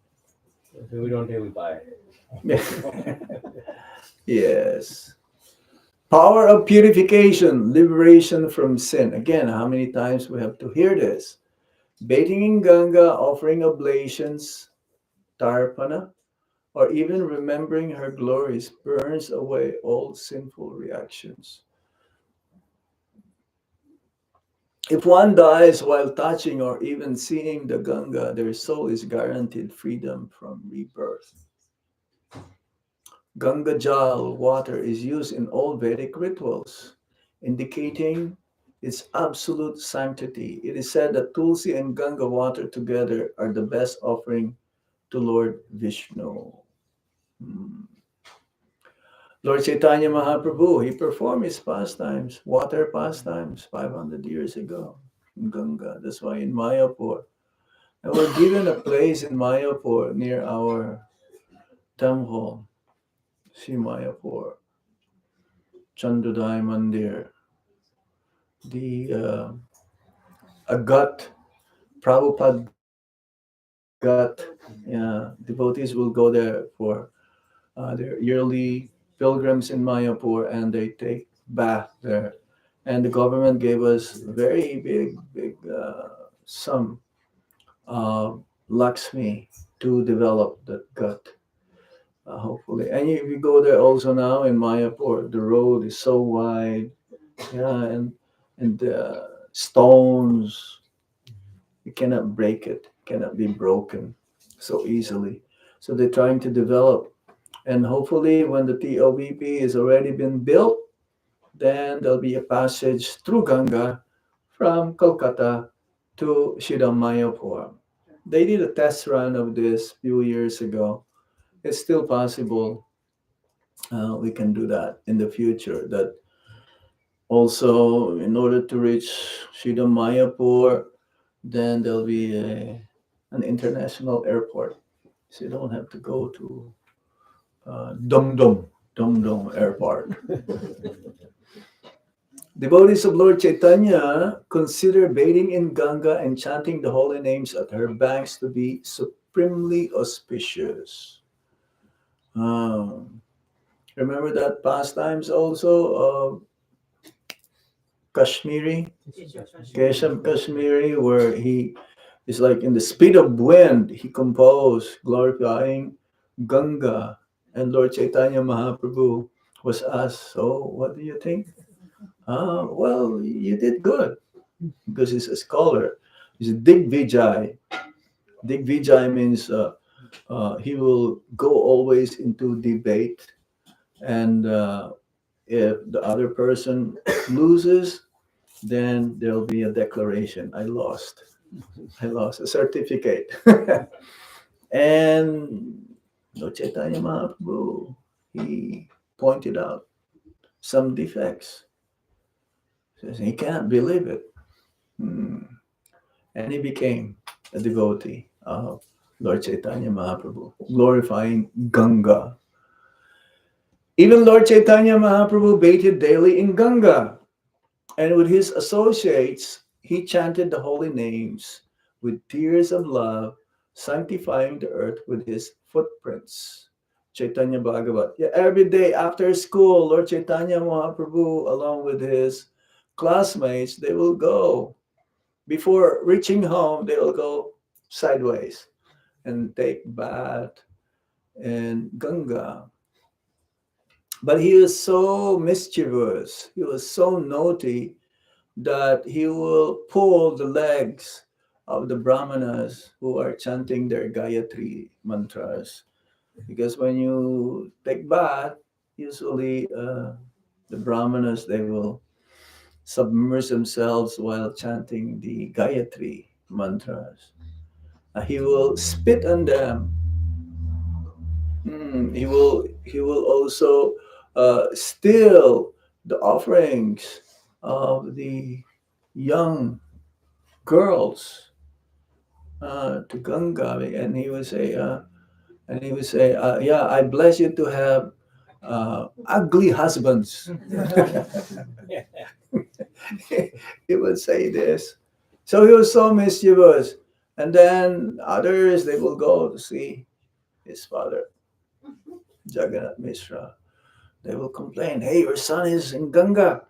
So we don't really buy. yes. Power of purification, liberation from sin. Again, how many times we have to hear this? Bathing in Ganga, offering oblations, tarpana, or even remembering her glories burns away all sinful reactions. If one dies while touching or even seeing the Ganga, their soul is guaranteed freedom from rebirth. Ganga Jal water is used in all Vedic rituals, indicating its absolute sanctity. It is said that Tulsi and Ganga water together are the best offering to Lord Vishnu. Hmm. Lord Chaitanya Mahaprabhu, he performed his pastimes, water pastimes, 500 years ago in Ganga. That's why in Mayapur, and we're given a place in Mayapur near our temple, see Mayapur, Chandudai Mandir, the Agat, Prabhupada Gut. Yeah, devotees will go there for their yearly pilgrims in Mayapur and they take bath there. And the government gave us very big sum of Lakshmi to develop that gut, hopefully. And if you go there also now in Mayapur, the road is so wide, yeah, and the stones, you cannot break it, cannot be broken so easily. So they're trying to develop, and hopefully when the TOBP is already been built, then there'll be a passage through Ganga from Kolkata to Mayapur. They did a test run of this few years ago. It's still possible. We can do that in the future. That also, in order to reach Mayapur, then there'll be an international airport. So you don't have to go to Dong Dong Airport. Devotees of Lord Chaitanya consider bathing in Ganga and chanting the holy names at her banks to be supremely auspicious. Um, Remember that pastimes also of Kashmiri, Keshav Kashmiri, where he is like in the speed of wind, he composed glorifying Ganga, and Lord Chaitanya Mahaprabhu was asked, "So, what do you think?" Well, you did good because he's a scholar. He's a Digvijay. Digvijay means he will go always into debate, and if the other person loses, then there'll be a declaration. I lost a certificate. And Lord Chaitanya Mahaprabhu, he pointed out some defects. Says he can't believe it. Hmm. And he became a devotee of Lord Chaitanya Mahaprabhu, glorifying Ganga. Even Lord Chaitanya Mahaprabhu bathed daily in Ganga, and with his associates, he chanted the holy names with tears of love, sanctifying the earth with his footprints. Chaitanya Bhagavat. Yeah, every day after school, Lord Chaitanya Mahaprabhu, along with his classmates, they will go. Before reaching home, they will go sideways and take bath in Ganga. But he was so mischievous, he was so naughty that he will pull the legs of the brahmanas who are chanting their Gayatri mantras. Because when you take bath, usually the brahmanas they will submerge themselves while chanting the Gayatri mantras. He will spit on them. He will also steal the offerings of the young girls to Ganga, and he would say, "Yeah, I bless you to have ugly husbands." He would say this. So he was so mischievous, and then others they will go to see his father, Jagannath Mishra. They will complain, hey, your son is in Ganga.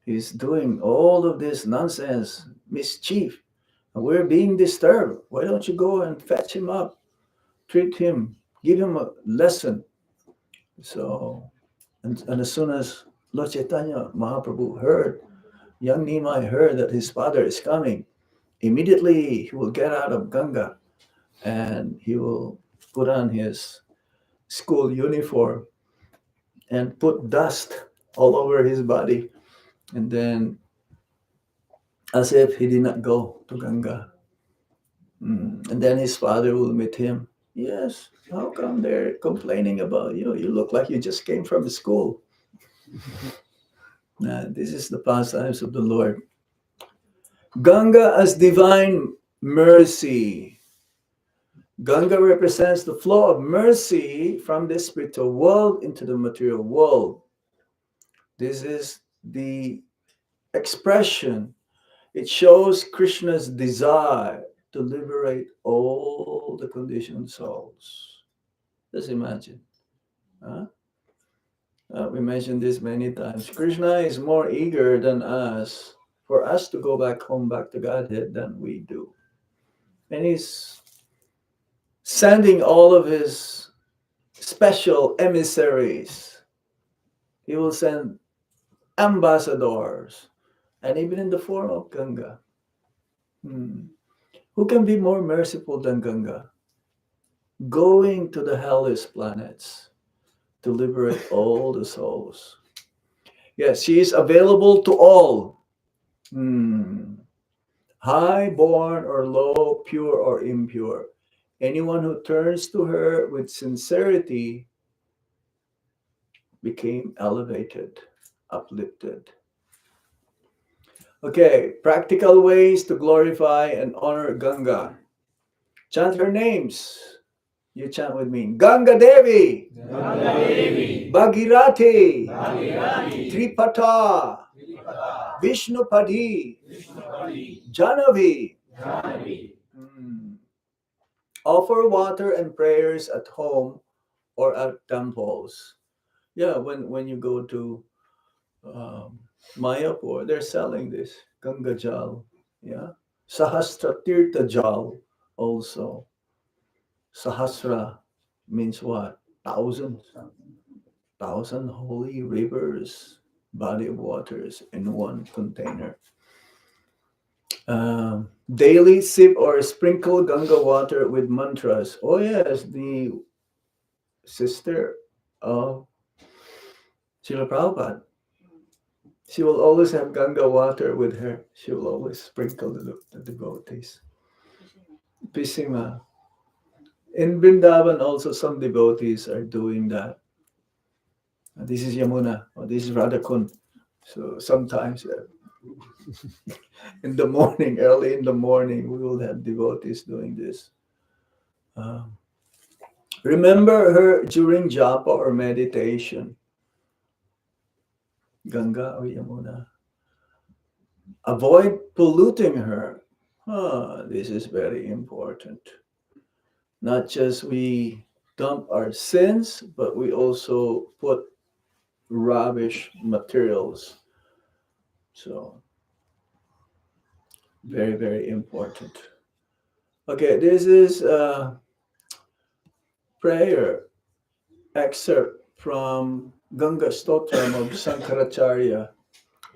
He's doing all of this nonsense, mischief. And we're being disturbed. Why don't you go and fetch him up, treat him, give him a lesson? So, and as soon as Lord Chaitanya Mahaprabhu heard, young Nimai heard that his father is coming, immediately he will get out of Ganga and he will put on his school uniform and put dust all over his body. And then, as if he did not go to Ganga. And then his father will meet him. Yes, how come they're complaining about you? You look like you just came from school. This is the pastimes of the Lord. Ganga as divine mercy. Ganga represents the flow of mercy from the spiritual world into the material world. This is the expression. It shows Krishna's desire to liberate all the conditioned souls. Just imagine. Huh? We mentioned this many times. Krishna is more eager than us for us to go back home, back to Godhead than we do. And he's sending all of his special emissaries. He will send ambassadors, and even in the form of Ganga. Who can be more merciful than Ganga? Going to the hellish planets to liberate all the souls. Yes, she is available to all. High born or low, pure or impure. Anyone who turns to her with sincerity became elevated, uplifted. Okay, practical ways to glorify and honor Ganga. Chant her names. You chant with me. Ganga Devi, Ganga Devi, Bhagirati, Bhagirati, Tripata, Tripata, Vishnupadi, Vishnupadi, Janavi. Jhanavi. Offer water and prayers at home or at temples. Yeah, when you go to Mayapur, they're selling this Ganga Jal. Yeah, Sahasra Tirtha Jal also. Sahasra means what? Thousands. Thousand holy rivers, body of waters in one container. Daily sip or sprinkle Ganga water with mantras. Oh yes, the sister of Srila Prabhupada. She will always have Ganga water with her. She will always sprinkle the devotees. Pisima. In Vrindavan also some devotees are doing that. This is Yamuna, or this is Radhakund. So sometimes in the morning, early in the morning, we will have devotees doing this. Remember her during japa or meditation. Ganga or Yamuna. Avoid polluting her. This is very important. Not just we dump our sins, but we also put rubbish materials. So, very, very important. Okay, this is a prayer excerpt from Ganga Stotram of Sankaracharya.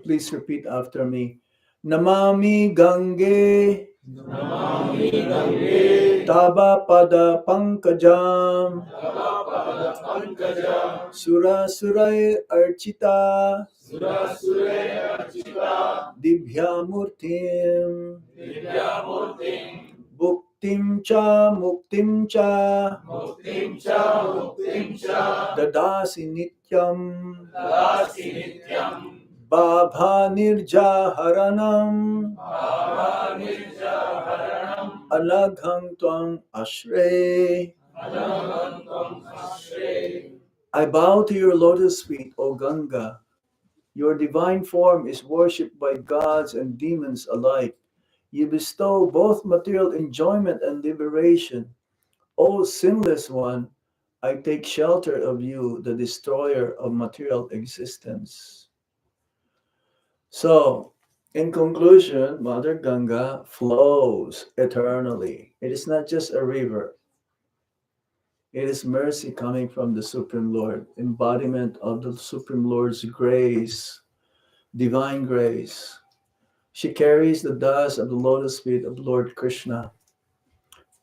Please repeat after me. Namami Gange Namami Gange, Taba Pada Pankajam Tava Pada Pankajam, Sura Suray Archita Sura Sure Archita, Dibhya Murtim Divya Murtim, Bhuktim Cha Muktim Cha Muktim Cha, Muktim Cha, Dadasi Nityam Dasi Nityam, Babha Nirjaharanam Bhava Nirja Haranam, Anagham Tvam Ashre. Anavantam Ashre. I bow to your lotus feet, O Ganga. Your divine form is worshipped by gods and demons alike. You bestow both material enjoyment and liberation. O sinless one, I take shelter of you, the destroyer of material existence. So, in conclusion, Mother Ganga flows eternally. It is not just a river, it is mercy coming from the Supreme Lord, embodiment of the Supreme Lord's grace, divine grace. She carries the dust of the lotus feet of Lord Krishna,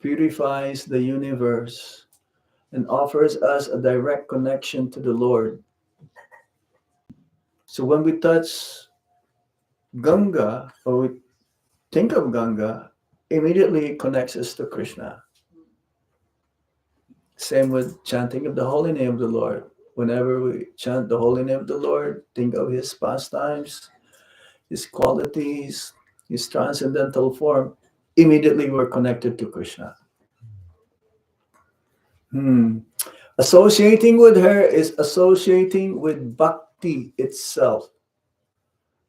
purifies the universe, and offers us a direct connection to the Lord. So when we touch Ganga, or we think of Ganga, immediately it connects us to Krishna. Same with chanting of the holy name of the Lord. Whenever we chant the holy name of the Lord, think of his pastimes, his qualities, his transcendental form, immediately we're connected to Krishna. Hmm. Associating with her is associating with bhakti itself,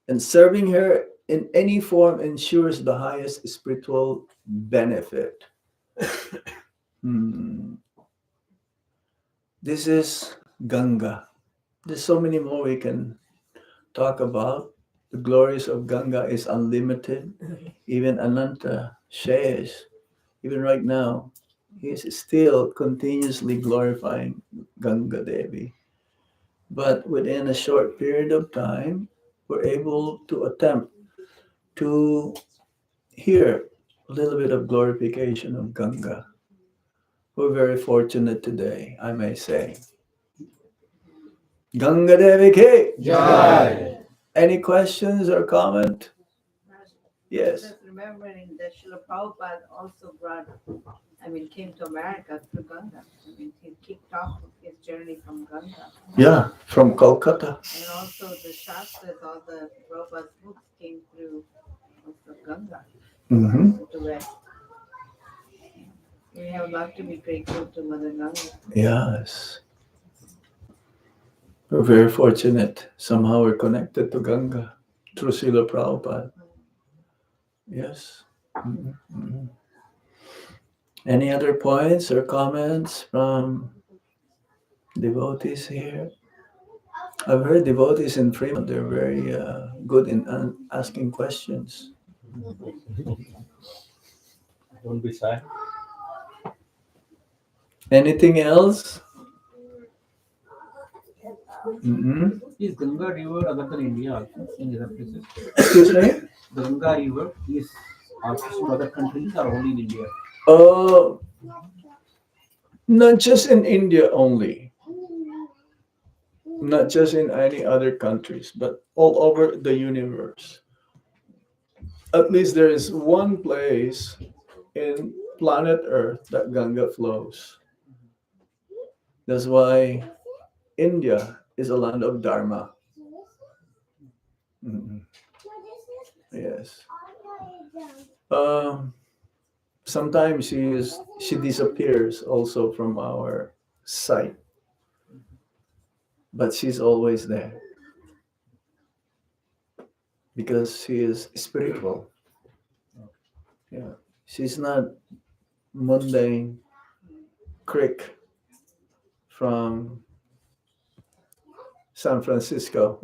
and serving her in any form ensures the highest spiritual benefit. Hmm. This is Ganga. There's so many more we can talk about. The glories of Ganga is unlimited. Even Ananta shares, even right now, he is still continuously glorifying Ganga Devi. But within a short period of time, we're able to attempt to hear a little bit of glorification of Ganga. We're very fortunate today, I may say. Ganga Devi Ki. Jai. Any questions or comment? Yes. Just remembering that Srila Prabhupada also came to America through Ganga. He kicked off his journey from Ganga. Yeah, from Kolkata. And also the Shastras, all the Prabhupada's books came through also Ganga Mm-hmm. to West. We have a lot to be grateful to Mother Ganga. Yes. We're very fortunate. Somehow we're connected to Ganga through Srila Prabhupada. Yes. Mm-hmm. Any other points or comments from devotees here? I've heard devotees in Fremont, they're very good in asking questions. Don't be shy. Anything else? Mm-hmm. Is Ganga River other than India also in other places? Excuse me? Ganga River is also in other countries or only in India? Uh, not just in India only, not just in any other countries, but all over the universe. At least there is one place in planet Earth that Ganga flows. That's why India is a land of Dharma. Mhm. Yes. Um, Sometimes she disappears also from our sight, but she's always there because she is spiritual. Yeah, she's not mundane crick from San Francisco.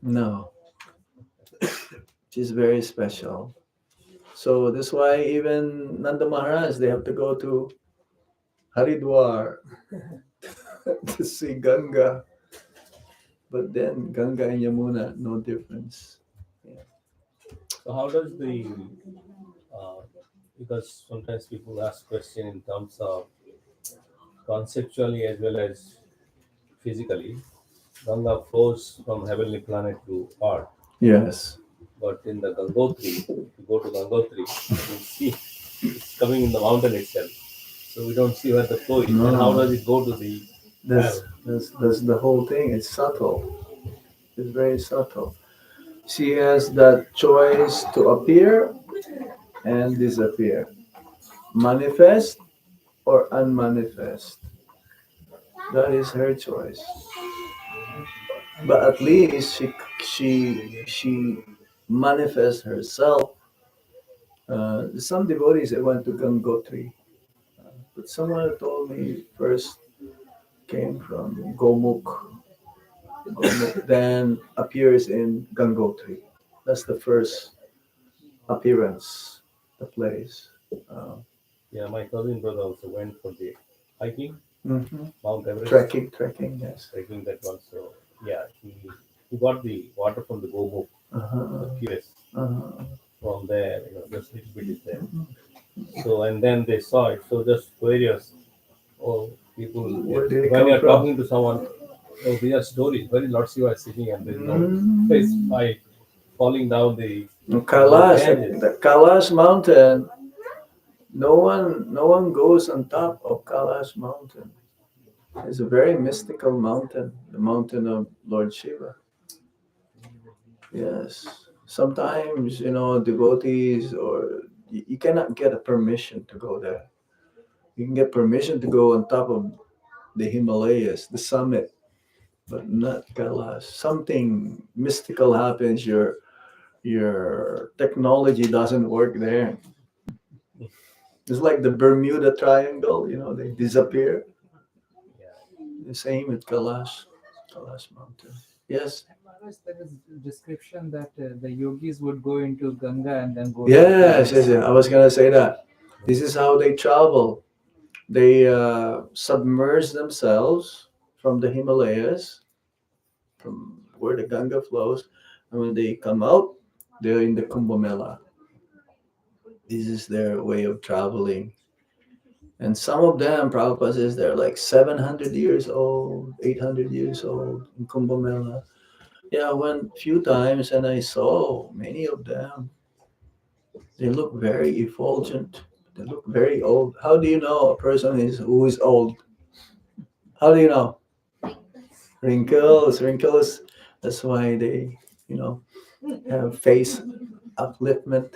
No, she's very special. So that's why even Nanda Maharaj, they have to go to Haridwar to see Ganga. But then Ganga and Yamuna, no difference. So how does the because sometimes people ask question in terms of conceptually as well as physically, Ganga flows from heavenly planet to earth. Yes. But in the Gangotri, if you go to Gangotri, you see it's coming in the mountain itself. So we don't see where the flow is. No. And how does it go to the That's the whole thing. It's subtle. It's very subtle. She has that choice to appear and disappear, manifest or unmanifest. That is her choice. But at least she manifests herself. Some devotees they went to Gangotri. But someone told me first came from Gomuk, Gomuk then appears in Gangotri. That's the first appearance, the place. Uh, Yeah, my cousin brother also went for the hiking, mhm. Mount Everest, Trekking, yes. trekking that one. So yeah, he got the water from the Gomu, the Uh-huh. purest Uh-huh. from there. Just little bit is there. So and then they saw it. So just curious. Oh, people Where did it when come you're from? talking to someone, oh, these are stories. Very Lord Shiva is sitting and there's no face Mm. by falling down the Mount Kailash, Ganges. the Kailash mountain. No one goes on top of Kailash mountain. It's a very mystical mountain, the mountain of Lord Shiva. Yes. Sometimes, devotees or you cannot get a permission to go there. You can get permission to go on top of the Himalayas, the summit, but not Kailash. Something mystical happens. Your technology doesn't work there. It's like the Bermuda Triangle. They disappear. Yeah. The same with Kailash Mountain. Yes. Maharaj, there is a description that the yogis would go into Ganga and then go to the Yes, yes, pyramids. yes. I was gonna say that. This is how they travel. They submerge themselves from the Himalayas, from where the Ganga flows, and when they come out, they're in the Kumbh Mela. This is their way of traveling. And some of them, Prabhupada says, they're like 700 years old, 800 years old in Kumbh Mela. Yeah, I went a few times and I saw many of them. They look very effulgent. They look very old. How do you know a person who is old? How do you know? Wrinkles. That's why they, you know, have face upliftment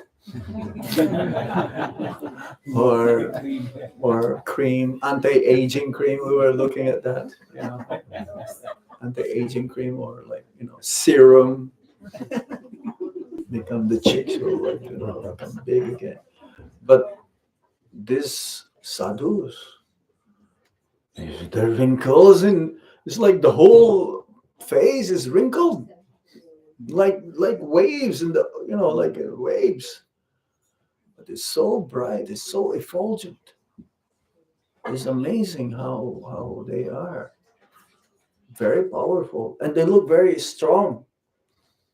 or cream, anti-aging cream. We were looking at that, anti-aging cream or like serum. Become the chicks will like become big again. But these sadhus, their wrinkles and it's like the whole face is wrinkled, like waves in the like waves. But it's so bright, it's so effulgent. It's amazing how they are very powerful and they look very strong.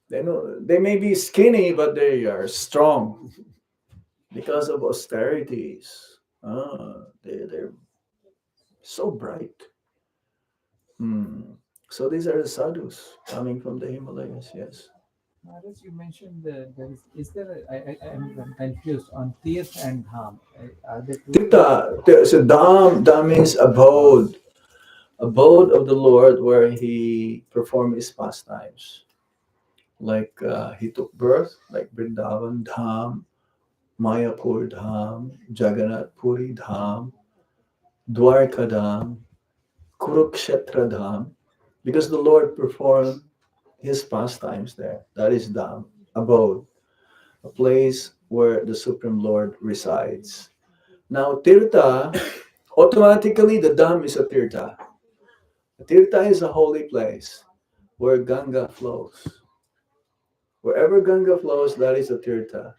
They may be skinny, but they are strong because of austerities. They're so bright. Hmm. So these are the sadhus coming from the Himalayas. Yes. Maharaj, you mentioned there is there I'm confused on Tirth and Dham. Are they two places? So Dham means abode of the Lord where He performed His pastimes. Like He took birth, like Vrindavan Dham, Mayapur Dham, Jagannath Puri Dham, Dwarka Dham, Kurukshetra Dham, because the Lord performed His pastimes there. That is Dham, abode, a place where the Supreme Lord resides. Now, Tirtha, automatically the Dham is a Tirtha. A Tirtha is a holy place where Ganga flows. Wherever Ganga flows, that is a Tirtha.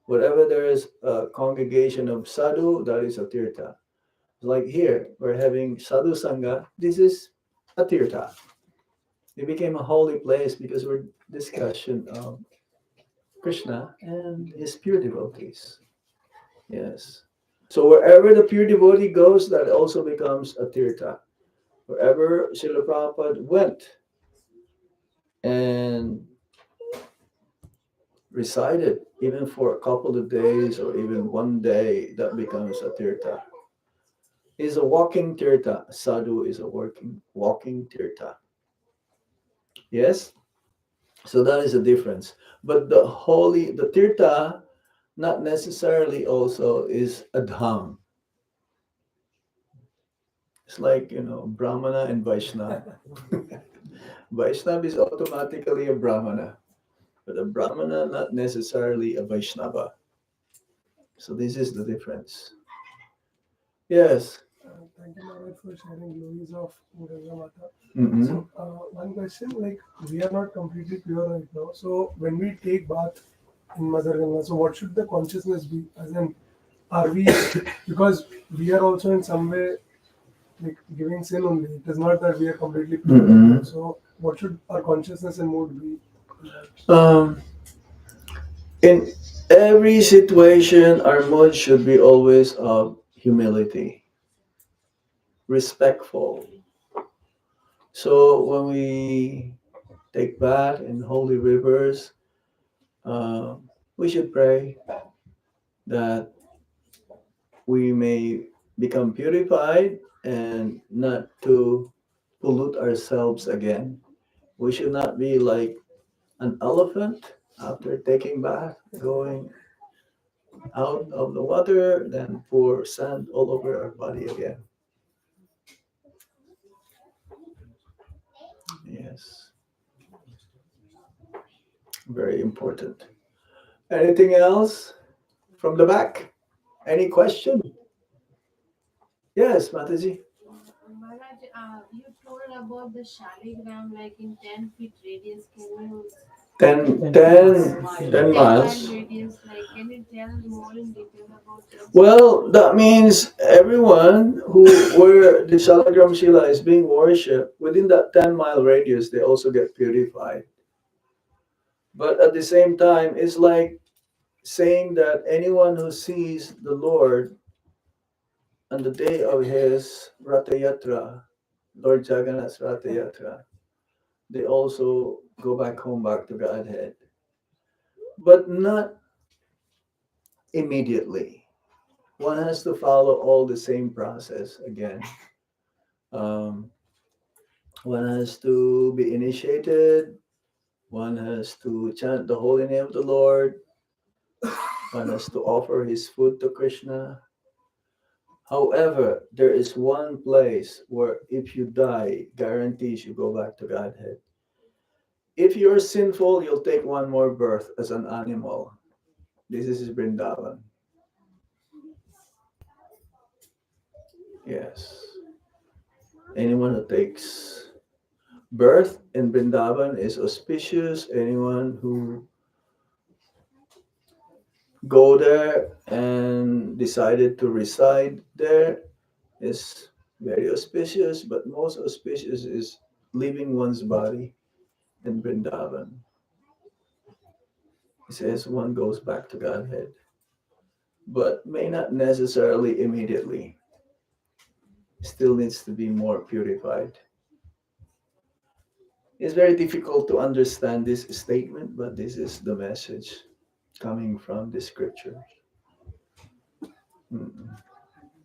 Wherever there is a congregation of sadhu, that is a Tirtha. Like here, we're having sadhu sangha. This is a Tirtha. It became a holy place because we're discussion of Krishna and his pure devotees. Yes. So wherever the pure devotee goes, that also becomes a Tirtha. Wherever Srila Prabhupada went and resided, even for a couple of days or even one day, that becomes a Tirtha. Is a walking Tirtha. Sadhu is a walking Tirtha. Yes? So that is a difference. But the Tirtha, not necessarily also is a Dham. It's like, Brahmana and Vaishnava. Vaishnava is automatically a Brahmana, but a Brahmana not necessarily a Vaishnava. So this is the difference. Yes. Thank you, Maharaj, for sharing glories of Ganga Mata. Mm-hmm. So, one question, like we are not completely pure right now. So, when we take bath in Mother Ganga, so what should the consciousness be? As in, are we, because we are also in some way like giving sin only. It is not that we are completely pure right now. Mm-hmm. So, what should our consciousness and mood be in that? In every situation, our mood should be always of humility, respectful. So when we take bath in holy rivers, we should pray that we may become purified and not to pollute ourselves again. We should not be like an elephant after taking bath, going out of the water, then pour sand all over our body again. Yes, very important. Anything else from the back? Any question? Yes, Mataji. Maharaj, you told about the shaligram, like in 10 feet radius. Can you 10, 10 10, miles. 10 10 mile miles. radius? Like, can you tell more in detail about this? Well, that means everyone who where the Salagram Shila is being worshipped within that 10-mile radius, they also get purified. But at the same time, it's like saying that anyone who sees the Lord on the day of his Ratha Yatra, Lord Jagannath's Ratha Yatra, they also go back home, back to Godhead. But not immediately. One has to follow all the same process again. Um, one has to be initiated, one has to chant the holy name of the Lord, one has to offer his food to Krishna. However, there is one place where if you die, guarantees you go back to Godhead. If you're sinful, you'll take one more birth as an animal. This is Vrindavan. Yes. Anyone who takes birth in Vrindavan is auspicious. Anyone who go there and decided to reside there is very auspicious, but most auspicious is leaving one's body in Vrindavan. It says one goes back to Godhead, but may not necessarily immediately. Still needs to be more purified. It's very difficult to understand this statement, but this is the message coming from the scripture. Mm.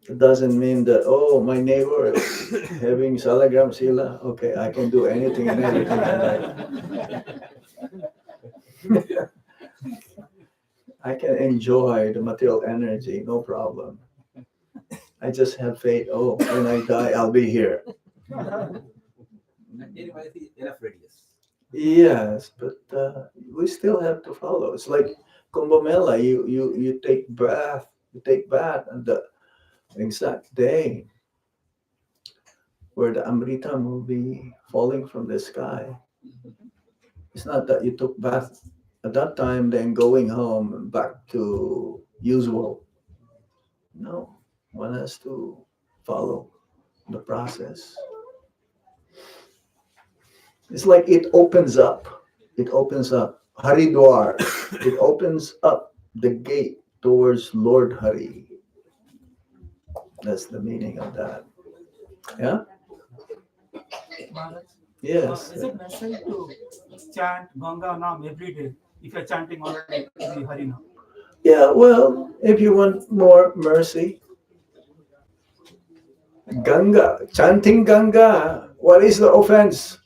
It doesn't mean that, oh, my neighbor is having salagram sila. Okay, I can do anything and everything I like. I can enjoy the material energy, no problem. I just have faith. Oh, when I die, I'll be here. Enough radius. Yes, but we still have to follow. It's like Kumbh Mela. You take bath. You take bath on the exact day where the Amritam will be falling from the sky. It's not that you took bath at that time, then going home back to usual. No, one has to follow the process. It's like it opens up. It opens up. Haridwar. It opens up the gate towards Lord Hari. That's the meaning of that. Yeah? Maharaj, Yes. is it necessary to chant Ganga Nam every day if you're chanting already the Hari Nam? Yeah, well, if you want more mercy, Ganga, chanting Ganga, what is the offense?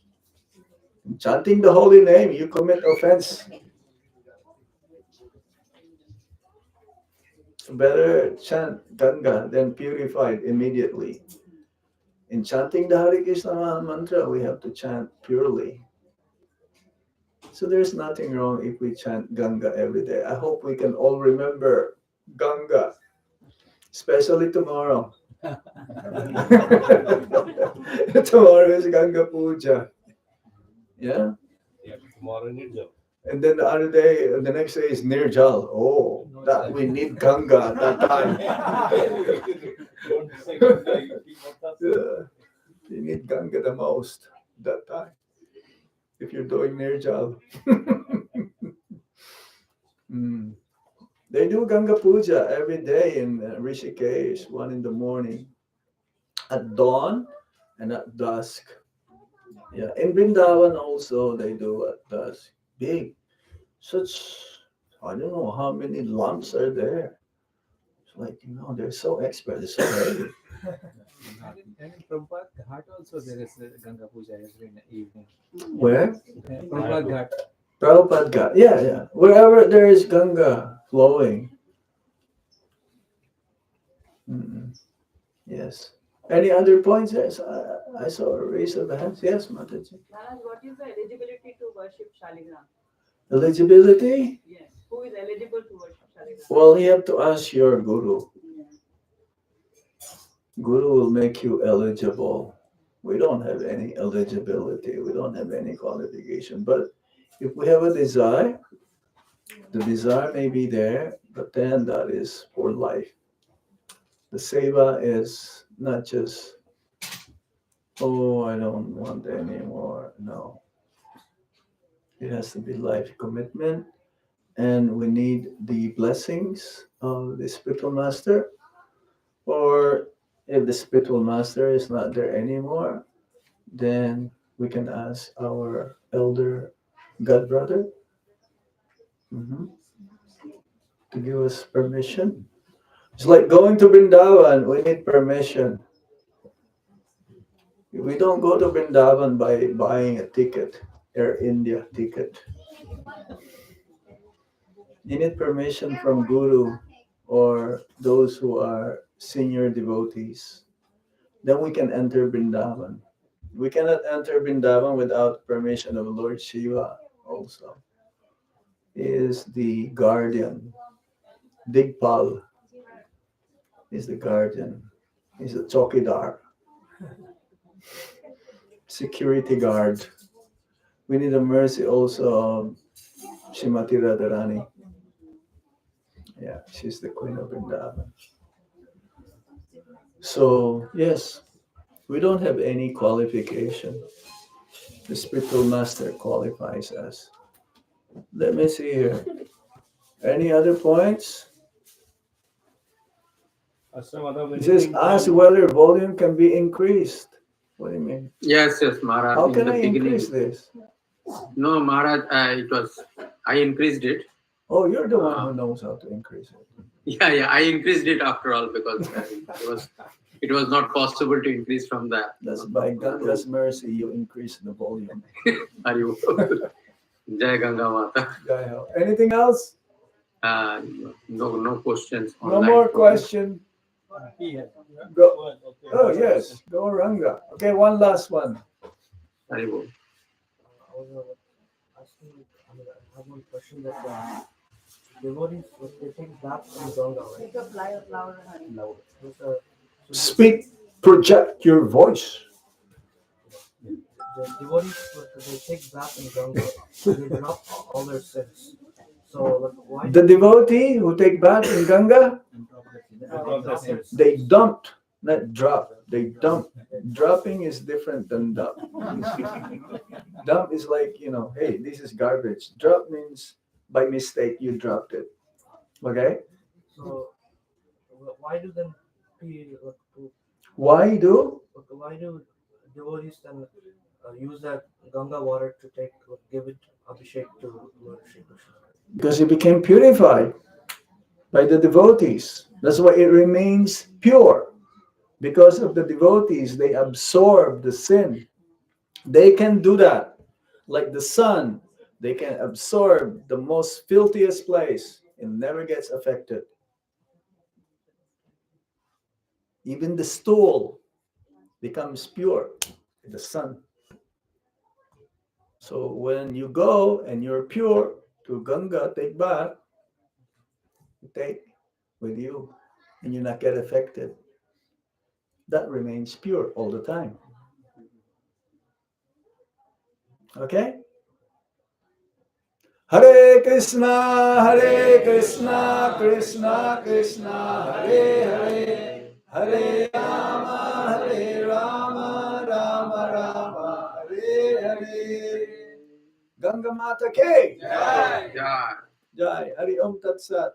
Chanting the holy name, you commit offense. Better chant Ganga than purified immediately. In chanting the Hare Krishna mantra, we have to chant purely. So there's nothing wrong if we chant Ganga every day. I hope we can all remember Ganga, especially tomorrow. Tomorrow is Ganga Puja. Yeah. Yeah, tomorrow in Nirjal. And then the other day, the next day is Nirjal. Oh, that we need Ganga at that time. Don't say Ganga, you keep on touching. Yeah, you need Ganga the most that time if you're doing Nirjal. Mm. They do Ganga Puja every day in Rishikesh, one in the morning, at dawn and at dusk. Yeah, in Vrindavan also they do at dusk. Big, such, I don't know how many lamps are there. It's like, they're so expert, it's so heavy. And in Prabhupada Ghat also there is a Ganga Puja every evening. Where? Prabhupada Ghat. Prabhupada Ghat. Yeah, yeah. Wherever there is Ganga flowing. Mm, yes. Any other points? Yes, I saw a raise of hands. Yes, Mataji. Maharaj, what is the eligibility to worship Shaligram? Eligibility? Yes. Who is eligible to worship Shaligram? Well, you have to ask your guru. Guru will make you eligible. We don't have any eligibility. We don't have any qualification. But if we have a desire, the desire may be there, but then that is for life. The seva is not just, oh, I don't want anymore. No, it has to be life commitment, and we need the blessings of the spiritual master. Or if the spiritual master is not there anymore, then we can ask our elder god brother, mhm, to give us permission. It's like going to Vrindavan, we need permission. We don't go to Vrindavan by buying a ticket, Air India ticket. You need permission from Guru or those who are senior devotees. Then we can enter Vrindavan. We cannot enter Vrindavan without permission of Lord Shiva also. He is the guardian. Digpal is the guardian. He's a chokidar, security guard. We need a mercy also of Shrimati Radharani. Yeah, she's the queen of Vrindavan. So, yes, we don't have any qualification. The spiritual master qualifies us. Let me see here. Any other points? It says, ask whether volume can be increased. What do you mean? Yes, yes, Maharaj. How In can the I beginning, increase this? no, Maharaj, I increased it. Oh, you're the one who knows how to increase it. Yeah, I increased it after all because it was not possible to increase from the. That's by Ganga's mercy, you increase the volume. Are you? Jai Ganga Mata. Jai Ho. Anything else? No questions. No online. more question. Here. Go. Oh, yes. Go Ranga. Okay, one last one. Hari Bol. I was asking, I have one question that devotees, they take baths in Ganga, right? Speak up louder, honey. Loud. With, so Speak, project your voice. the devotees, they take bath in Ganga, they drop all their sins. So, why? The devotee who take bath in Ganga, they dumped, not drop. They dump. Dropping is different than dump. Dump is like, hey, this is garbage. Drop means by mistake you dropped it. Okay? So, why do then Why do? why do devotees then use that Ganga water to give it abhishek to Lord Shri Krishna? Because it became purified by the devotees. That's why it remains pure. Because of the devotees, they absorb the sin. They can do that. Like the sun, they can absorb the most filthiest place and never gets affected. Even the stool becomes pure in the sun. So when you go and you're pure to Ganga, take bath, you take with you, and you not get affected. that remains pure all the time. Okay? Hare Krishna, Krishna Krishna, Hare Hare, Hare Rama, Rama Rama, Hare Hare. Ganga Mata Ke, Jai. Yeah. Jai, Hari Om Tat Sat.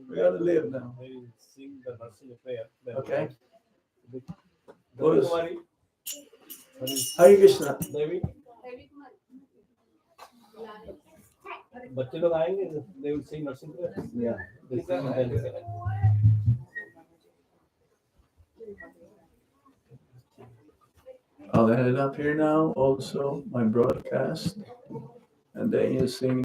We gotta live now. They will sing the Narasimha prayer. Then Okay. Devi Kumari. Hare Krishna. Devi. बच्चे लोग आएंगे they will sing Narasimha prayer. Yeah. They sing and then they sing. I'll end it up here now, also, my broadcast. And then you sing